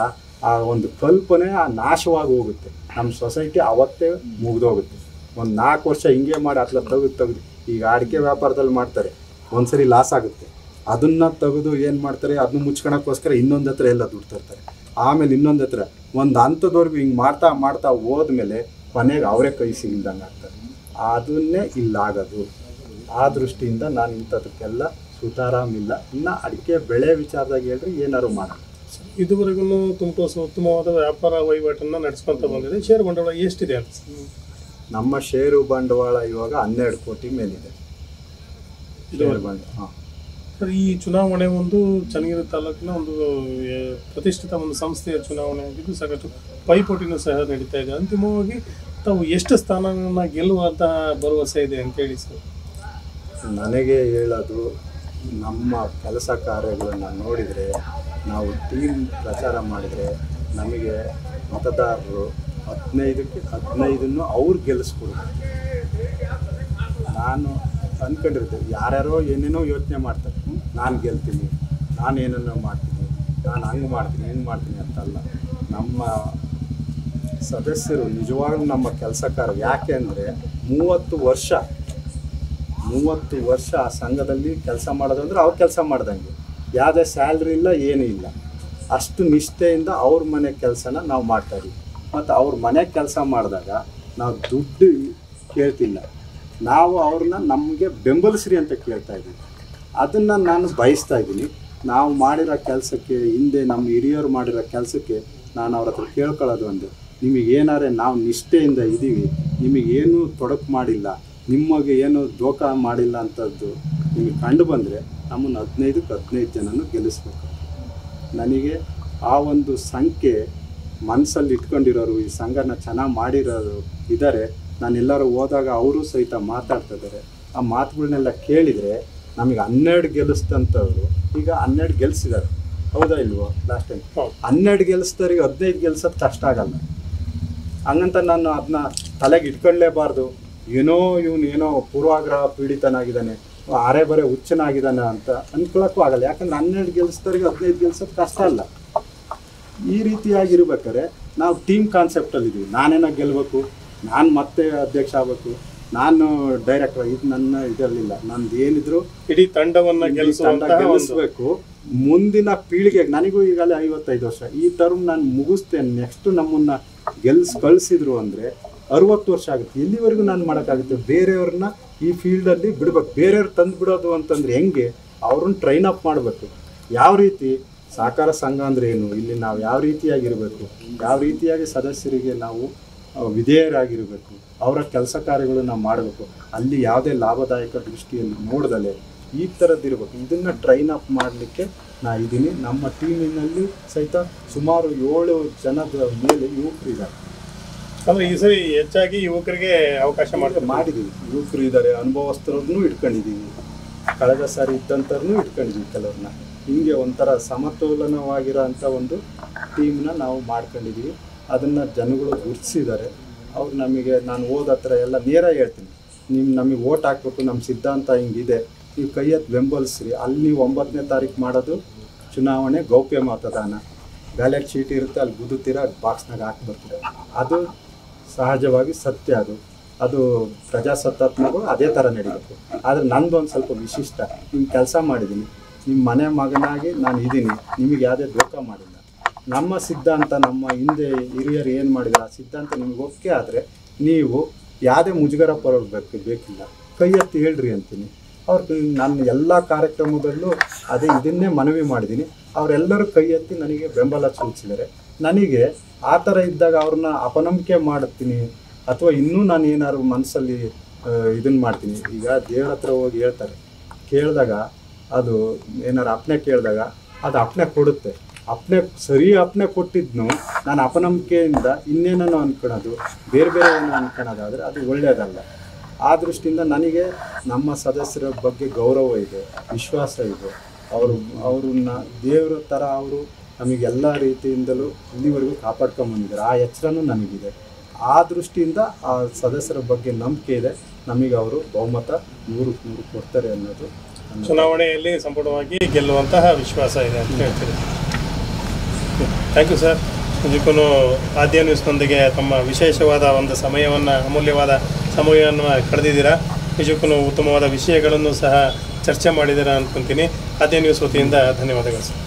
B: ಆ ಒಂದು ಕಲ್ಪನೆ ಆ ನಾಶವಾಗಿ ಹೋಗುತ್ತೆ. ನಮ್ಮ ಸೊಸೈಟಿ ಅವತ್ತೇ ಮುಗಿದೋಗುತ್ತೆ. ಒಂದು 4 ವರ್ಷ ಹಿಂಗೆ ಮಾಡಿ ಅತ್ಲ ತೆಗೆದು ಈಗ ಅಡಿಕೆ ವ್ಯಾಪಾರದಲ್ಲಿ ಮಾಡ್ತಾರೆ, ಒಂದ್ಸರಿ ಲಾಸ್ ಆಗುತ್ತೆ, ಅದನ್ನು ತೆಗೆದು ಏನು ಮಾಡ್ತಾರೆ, ಅದನ್ನ ಮುಚ್ಕೊಳಕ್ಕೋಸ್ಕರ ಇನ್ನೊಂದು ಹತ್ರ ಎಲ್ಲ ದುಡ್ಡು ತರ್ತಾರೆ. ಆಮೇಲೆ ಇನ್ನೊಂದು ಹತ್ರ ಒಂದು ಹಂತದವರೆಗೂ ಹಿಂಗೆ ಮಾಡ್ತಾ ಹೋದ್ಮೇಲೆ ಕೊನೆಗೆ ಅವರೇ ಕೈ ಸಿಗಿಲ್ದಂಗೆ ಆಗ್ತಾರೆ. ಅದನ್ನೇ ಇಲ್ಲಾಗೋದು. ಆ ದೃಷ್ಟಿಯಿಂದ ನಾನು ಇಂಥದಕ್ಕೆಲ್ಲ ಸುತಾರಾಮಿಲ್ಲ. ಇನ್ನು ಅಡಿಕೆ ಬೆಳೆ ವಿಚಾರದಾಗ ಹೇಳ್ರಿ ಏನಾದ್ರು ಮಾಡೋಣ.
A: ಇದುವರೆಗೂ ತುಮಕೂರು ಉತ್ತಮವಾದ ವ್ಯಾಪಾರ ವಹಿವಾಟನ್ನು ನಡೆಸ್ಕೊಂತ ಬಂದಿದೆ. ಷೇರು ಬಂಡವಾಳ ಎಷ್ಟಿದೆ ಅಂತ?
B: ನಮ್ಮ ಷೇರು ಬಂಡವಾಳ ಇವಾಗ 12 ಕೋಟಿ ಮೇಲಿದೆ.
A: ಸರ್, ಈ ಚುನಾವಣೆ ಒಂದು ಚನ್ನಗಿರಿ ತಾಲೂಕಿನ ಒಂದು ಪ್ರತಿಷ್ಠಿತ ಒಂದು ಸಂಸ್ಥೆಯ ಚುನಾವಣೆ ಆಗಿದ್ದು ಸಾಕಷ್ಟು ಪೈಪೋಟಿನೂ ಸಹ ನಡೀತಾ ಇದೆ. ಅಂತಿಮವಾಗಿ ತಾವು ಎಷ್ಟು ಸ್ಥಾನವನ್ನು ಗೆಲ್ಲುವಂತಹ ಭರವಸೆ ಇದೆ ಅಂತೇಳಿ ಸರ್?
B: ನನಗೆ ಹೇಳೋದು, ನಮ್ಮ ಕೆಲಸ ಕಾರ್ಯಗಳನ್ನು ನೋಡಿದರೆ, ನಾವು ಟೀಮ್ ಪ್ರಚಾರ ಮಾಡಿದರೆ ನಮಗೆ ಮತದಾರರು 15ಕ್ಕೆ 15 ಅವ್ರು ಗೆಲ್ಲಿಸ್ಕೊಡ್ಬೇಕು. ನಾನು ಅಂದ್ಕೊಂಡಿರ್ತೀನಿ, ಯಾರ್ಯಾರೋ ಏನೇನೋ ಯೋಚನೆ ಮಾಡ್ತಾರೆ, ನಾನು ಗೆಲ್ತೀನಿ, ನಾನು ಏನನ್ನೋ ಮಾಡ್ತೀನಿ, ನಾನು ಹಂಗೆ ಮಾಡ್ತೀನಿ ಹಿಂಗೆ ಮಾಡ್ತೀನಿ ಅಂತಲ್ಲ. ನಮ್ಮ ಸದಸ್ಯರು ನಿಜವಾಗ್ಲೂ ನಮ್ಮ ಕೆಲಸಗಾರರು. ಯಾಕೆ ಅಂದರೆ 30 ವರ್ಷ ಆ ಸಂಘದಲ್ಲಿ ಕೆಲಸ ಮಾಡೋದು ಅಂದರೆ ಅವ್ರು ಕೆಲಸ ಮಾಡ್ದಂಗೆ, ಯಾವುದೇ ಸ್ಯಾಲ್ರಿ ಇಲ್ಲ, ಏನೂ ಇಲ್ಲ. ಅಷ್ಟು ನಿಷ್ಠೆಯಿಂದ ಅವ್ರ ಮನೆ ಕೆಲಸನ ನಾವು ಮಾಡ್ತಾಯಿದ್ವಿ. ಮತ್ತು ಅವ್ರ ಮನೆ ಕೆಲಸ ಮಾಡಿದಾಗ ನಾವು ದುಡ್ಡು ಕೇಳ್ತಿಲ್ಲ, ನಾವು ಅವ್ರನ್ನ ನಮಗೆ ಬೆಂಬಲಿಸ್ರಿ ಅಂತ ಕೇಳ್ತಾ ಇದ್ದೀವಿ. ಅದನ್ನು ನಾನು ಬಯಸ್ತಾ ಇದ್ದೀನಿ. ನಾವು ಮಾಡಿರೋ ಕೆಲಸಕ್ಕೆ, ಹಿಂದೆ ನಮ್ಮ ಹಿರಿಯರು ಮಾಡಿರೋ ಕೆಲಸಕ್ಕೆ ನಾನು ಅವ್ರ ಹತ್ರ ಕೇಳ್ಕೊಳ್ಳೋದು ಒಂದು, ನಿಮಗೇನಾರೆ ನಾವು ನಿಷ್ಠೆಯಿಂದ ಇದ್ದೀವಿ, ನಿಮಗೇನು ತೊಡಕು ಮಾಡಿಲ್ಲ, ನಿಮಗೆ ಏನು ದೋಖ ಮಾಡಿಲ್ಲ ಅಂಥದ್ದು ನಿಮಗೆ ಕಂಡು ಬಂದರೆ ನಮ್ಮನ್ನು 15ಕ್ಕೆ 15 ಜನನೂ ಗೆಲ್ಲಿಸ್ಬೇಕು. ನನಗೆ ಆ ಒಂದು ಸಂಖ್ಯೆ ಮನಸ್ಸಲ್ಲಿ ಇಟ್ಕೊಂಡಿರೋರು, ಈ ಸಂಘನ ಚೆನ್ನಾಗಿ ಮಾಡಿರೋರು ಇದ್ದಾರೆ. ನಾನೆಲ್ಲರೂ ಹೋದಾಗ ಅವರು ಸಹಿತ ಮಾತಾಡ್ತಾ ಇದ್ದಾರೆ. ಆ ಮಾತುಗಳನ್ನೆಲ್ಲ ಕೇಳಿದರೆ ನಮಗೆ 12 ಗೆಲ್ಲಿಸ್ತಂಥವ್ರು ಈಗ 12 ಗೆಲ್ಲಿಸಿದ್ದಾರೆ. ಹೌದಾ ಇಲ್ವೋ? ಲಾಸ್ಟ್ ಟೈಮ್ 12 ಗೆಲ್ಲಿಸ್ತಾರೆ, 15 ಗೆಲ್ಸೋದು ಕಷ್ಟ ಆಗಲ್ಲ. ಹಂಗಂತ ನಾನು ಅದನ್ನ ತಲೆಗೆ ಇಟ್ಕೊಳ್ಳೇಬಾರ್ದು, ಏನೋ ಇವನು ಪೂರ್ವಾಗ್ರಹ ಪೀಡಿತನಾಗಿದ್ದಾನೆ, ಅರೆ ಬರೆ ಹುಚ್ಚನಾಗಿದ್ದಾನೆ ಅಂತ ಅನ್ಕೊಳಕ್ಕೂ ಆಗಲ್ಲ. ಯಾಕಂದ್ರೆ 12 ಗೆಲ್ಸಿದವ್ರಿಗೆ 15 ಗೆಲ್ಸೋದು ಕಷ್ಟ ಅಲ್ಲ. ಈ ರೀತಿಯಾಗಿರ್ಬೇಕಾದ್ರೆ ನಾವು ಟೀಮ್ ಕಾನ್ಸೆಪ್ಟಲ್ಲಿ ಇದ್ದೀವಿ. ನಾನೇನೋ ಗೆಲ್ಲಬೇಕು, ನಾನು ಮತ್ತೆ ಅಧ್ಯಕ್ಷ ಆಗಬೇಕು, ನಾನು ಡೈರೆಕ್ಟರ್, ಇದು ನನ್ನ ಇದರಲ್ಲಿಲ್ಲ. ನಂದು ಏನಿದ್ರು
A: ಇಡೀ ತಂಡವನ್ನು
B: ಗೆಲ್ಲಿಸ್ಬೇಕು. ಮುಂದಿನ ಪೀಳಿಗೆಗೆ, ನನಗೂ ಈಗಲೇ 55 ವರ್ಷ, ಈ ಟರ್ಮ್ ನಾನು ಮುಗಿಸ್ತೇನೆ. ನೆಕ್ಸ್ಟ್ ನಮ್ಮನ್ನ ಕಳಿಸಿದ್ರು ಅಂದರೆ 60 ವರ್ಷ ಆಗುತ್ತೆ. ಎಲ್ಲಿವರೆಗೂ ನಾನು ಮಾಡೋಕ್ಕಾಗುತ್ತೆ? ಬೇರೆಯವ್ರನ್ನ ಈ ಫೀಲ್ಡಲ್ಲಿ ಬಿಡ್ಬೇಕು. ಬೇರೆಯವ್ರು ತಂದು ಬಿಡೋದು ಅಂತಂದರೆ ಹೆಂಗೆ? ಅವ್ರನ್ನ ಟ್ರೈನ್ ಅಪ್ ಮಾಡಬೇಕು. ಯಾವ ರೀತಿ ಸಹಕಾರ ಸಂಘ ಅಂದರೆ ಏನು, ಇಲ್ಲಿ ನಾವು ಯಾವ ರೀತಿಯಾಗಿರಬೇಕು, ಯಾವ ರೀತಿಯಾಗಿ ಸದಸ್ಯರಿಗೆ ನಾವು ವಿಧೇಯರಾಗಿರಬೇಕು, ಅವರ ಕೆಲಸ ಕಾರ್ಯಗಳು ನಾವು ಮಾಡಬೇಕು, ಅಲ್ಲಿ ಯಾವುದೇ ಲಾಭದಾಯಕ ದೃಷ್ಟಿಯಲ್ಲಿ ನೋಡ್ದಲೆ ಈ ಥರದ್ದಿರಬೇಕು. ಇದನ್ನು ಟ್ರೈನ್ ಅಪ್ ಮಾಡಲಿಕ್ಕೆ ನಾನು ಇದ್ದೀನಿ. ನಮ್ಮ ಟೀಮಿನಲ್ಲಿ ಸಹಿತ ಸುಮಾರು 7 ಜನದ ಮೇಲೆ ಯುವಕರು ಇದ್ದಾರೆ.
A: ಅಂದರೆ ಈ ಸರಿ ಹೆಚ್ಚಾಗಿ ಯುವಕರಿಗೆ ಅವಕಾಶ
B: ಮಾಡಿದ್ದೀವಿ. ಯುವಕರು ಇದ್ದಾರೆ, ಅನುಭವಸ್ಥರನ್ನು ಇಟ್ಕೊಂಡಿದ್ದೀವಿ, ಕಳೆದ ಸಾರಿ ಇದ್ದಂಥವ್ರನ್ನೂ ಇಟ್ಕೊಂಡಿದ್ದೀವಿ ಕೆಲವ್ರನ್ನ. ಹಿಂಗೆ ಒಂಥರ ಸಮತೋಲನವಾಗಿರೋ ಅಂಥ ಒಂದು ಟೀಮ್ನ ನಾವು ಮಾಡ್ಕೊಂಡಿದ್ದೀವಿ. ಅದನ್ನು ಜನಗಳು ಗುರುತಿಸಿದ್ದಾರೆ. ಅವ್ರು ನಮಗೆ, ನಾನು ಓದ್ ಹತ್ರ ಎಲ್ಲ ನೇರ ಹೇಳ್ತೀನಿ, ನಮಗೆ ಓಟ್ ಹಾಕ್ಬೇಕು, ನಮ್ಮ ಸಿದ್ಧಾಂತ ಹಿಂಗಿದೆ, ನೀವು ಕೈ ಎತ್ತು ಬೆಂಬಲಿಸ್ರಿ. ಅಲ್ಲಿ ನೀವು 9ನೇ ತಾರೀಕು ಮಾಡೋದು ಚುನಾವಣೆ ಗೌಪ್ಯ ಮತದಾನ, ಬ್ಯಾಲೆಟ್ ಶೀಟ್ ಇರುತ್ತೆ, ಅಲ್ಲಿ ಗುದ್ದುತ್ತೀರ, ಬಾಕ್ಸ್ನಾಗ ಹಾಕ್ಬರ್ತೀರ. ಅದು ಸಹಜವಾಗಿ ಸತ್ಯ. ಅದು ಪ್ರಜಾಸತ್ತಾತ್ಮಕ ಅದೇ ಥರ ನಡೀಬೇಕು. ಆದರೆ ನಂದೊಂದು ಸ್ವಲ್ಪ ವಿಶಿಷ್ಟ, ನಿಮ್ಮ ಕೆಲಸ ಮಾಡಿದ್ದೀನಿ, ನಿಮ್ಮ ಮನೆ ಮಗನಾಗಿ ನಾನು ಇದ್ದೀನಿ, ನಿಮಗೆ ಯಾವುದೇ ದೋಖ ಮಾಡಿಲ್ಲ. ನಮ್ಮ ಸಿದ್ಧಾಂತ, ನಮ್ಮ ಹಿಂದೆ ಹಿರಿಯರು ಏನು ಮಾಡಿದ್ರು ಆ ಸಿದ್ಧಾಂತ ನಿಮಗೆ ಒಪ್ಪಿಗೆ ಆದರೆ ನೀವು ಯಾವುದೇ ಮುಜುಗರ ಬೇಕಿಲ್ಲ, ಕೈ ಎತ್ತಿ ಹೇಳ್ರಿ ಅಂತೀನಿ. ಅವ್ರು ನನ್ನ ಎಲ್ಲ ಕಾರ್ಯಕ್ರಮದಲ್ಲೂ ಇದನ್ನೇ ಮನವಿ ಮಾಡಿದ್ದೀನಿ. ಅವರೆಲ್ಲರೂ ಕೈ ಎತ್ತಿ ನನಗೆ ಬೆಂಬಲ ಸೂಚಿಸಿದ್ದಾರೆ. ನನಗೆ ಆ ಥರ ಇದ್ದಾಗ ಅವ್ರನ್ನ ಅಪನಂಬಿಕೆ ಮಾಡ್ತೀನಿ, ಅಥವಾ ಇನ್ನೂ ನಾನು ಏನಾದ್ರು ಮನಸ್ಸಲ್ಲಿ ಇದನ್ನು ಮಾಡ್ತೀನಿ. ಈಗ ದೇವ್ರ ಹತ್ರ ಹೋಗಿ ಹೇಳ್ತಾರೆ, ಕೇಳಿದಾಗ ಅದು ಏನಾರು ಅಪ್ಪಣೆ ಕೇಳಿದಾಗ ಅದು ಅಪ್ಪಣೆ ಕೊಡುತ್ತೆ. ಅಪ್ಪಣೆ ಕೊಟ್ಟಿದ್ನು ನಾನು ಅಪನಂಬಿಕೆಯಿಂದ ಇನ್ನೇನೋ ಅಂದ್ಕೊಳ್ಳೋದು, ಬೇರೆ ಏನೋ ಅಂದ್ಕೊಳ್ಳೋದಾದರೆ ಅದು ಒಳ್ಳೆಯದಲ್ಲ. ಆ ದೃಷ್ಟಿಯಿಂದ ನನಗೆ ನಮ್ಮ ಸದಸ್ಯರ ಬಗ್ಗೆ ಗೌರವ ಇದೆ, ವಿಶ್ವಾಸ ಇದೆ. ಅವ್ರನ್ನ ದೇವರ ಥರ ಅವರು ನಮಗೆಲ್ಲ ರೀತಿಯಿಂದಲೂ ಇಲ್ಲಿವರೆಗೂ ಕಾಪಾಡ್ಕೊಂಬಂದಿದ್ದಾರೆ. ಆ ಎಚ್ಚರನೂ ನನಗಿದೆ. ಆ ದೃಷ್ಟಿಯಿಂದ ಆ ಸದಸ್ಯರ ಬಗ್ಗೆ ನಂಬಿಕೆ ಇದೆ. ನಮಗೆ ಅವರು ಬಹುಮತ 100% ಕೊಡ್ತಾರೆ ಅನ್ನೋದು
A: ಚುನಾವಣೆಯಲ್ಲಿ ಸಂಪೂರ್ಣವಾಗಿ ಗೆಲ್ಲುವಂತಹ ವಿಶ್ವಾಸ ಇದೆ ಅಂತ ಹೇಳ್ತೀರಿ. Thank you sir. ನಿಜಕ್ಕೂ ಆದ್ಯ ನ್ಯೂಸ್ನೊಂದಿಗೆ ತಮ್ಮ ವಿಶೇಷವಾದ ಒಂದು ಅಮೂಲ್ಯವಾದ ಸಮಯವನ್ನು ಕಳೆದಿದ್ದೀರಾ. ನಿಜಕ್ಕೂ ಉತ್ತಮವಾದ ವಿಷಯಗಳನ್ನು ಸಹ ಚರ್ಚೆ ಮಾಡಿದ್ದೀರಾ ಅಂದ್ಕೊತೀನಿ. ಆದ್ಯ ನ್ಯೂಸ್ ವತಿಯಿಂದ ಧನ್ಯವಾದಗಳು ಸರ್.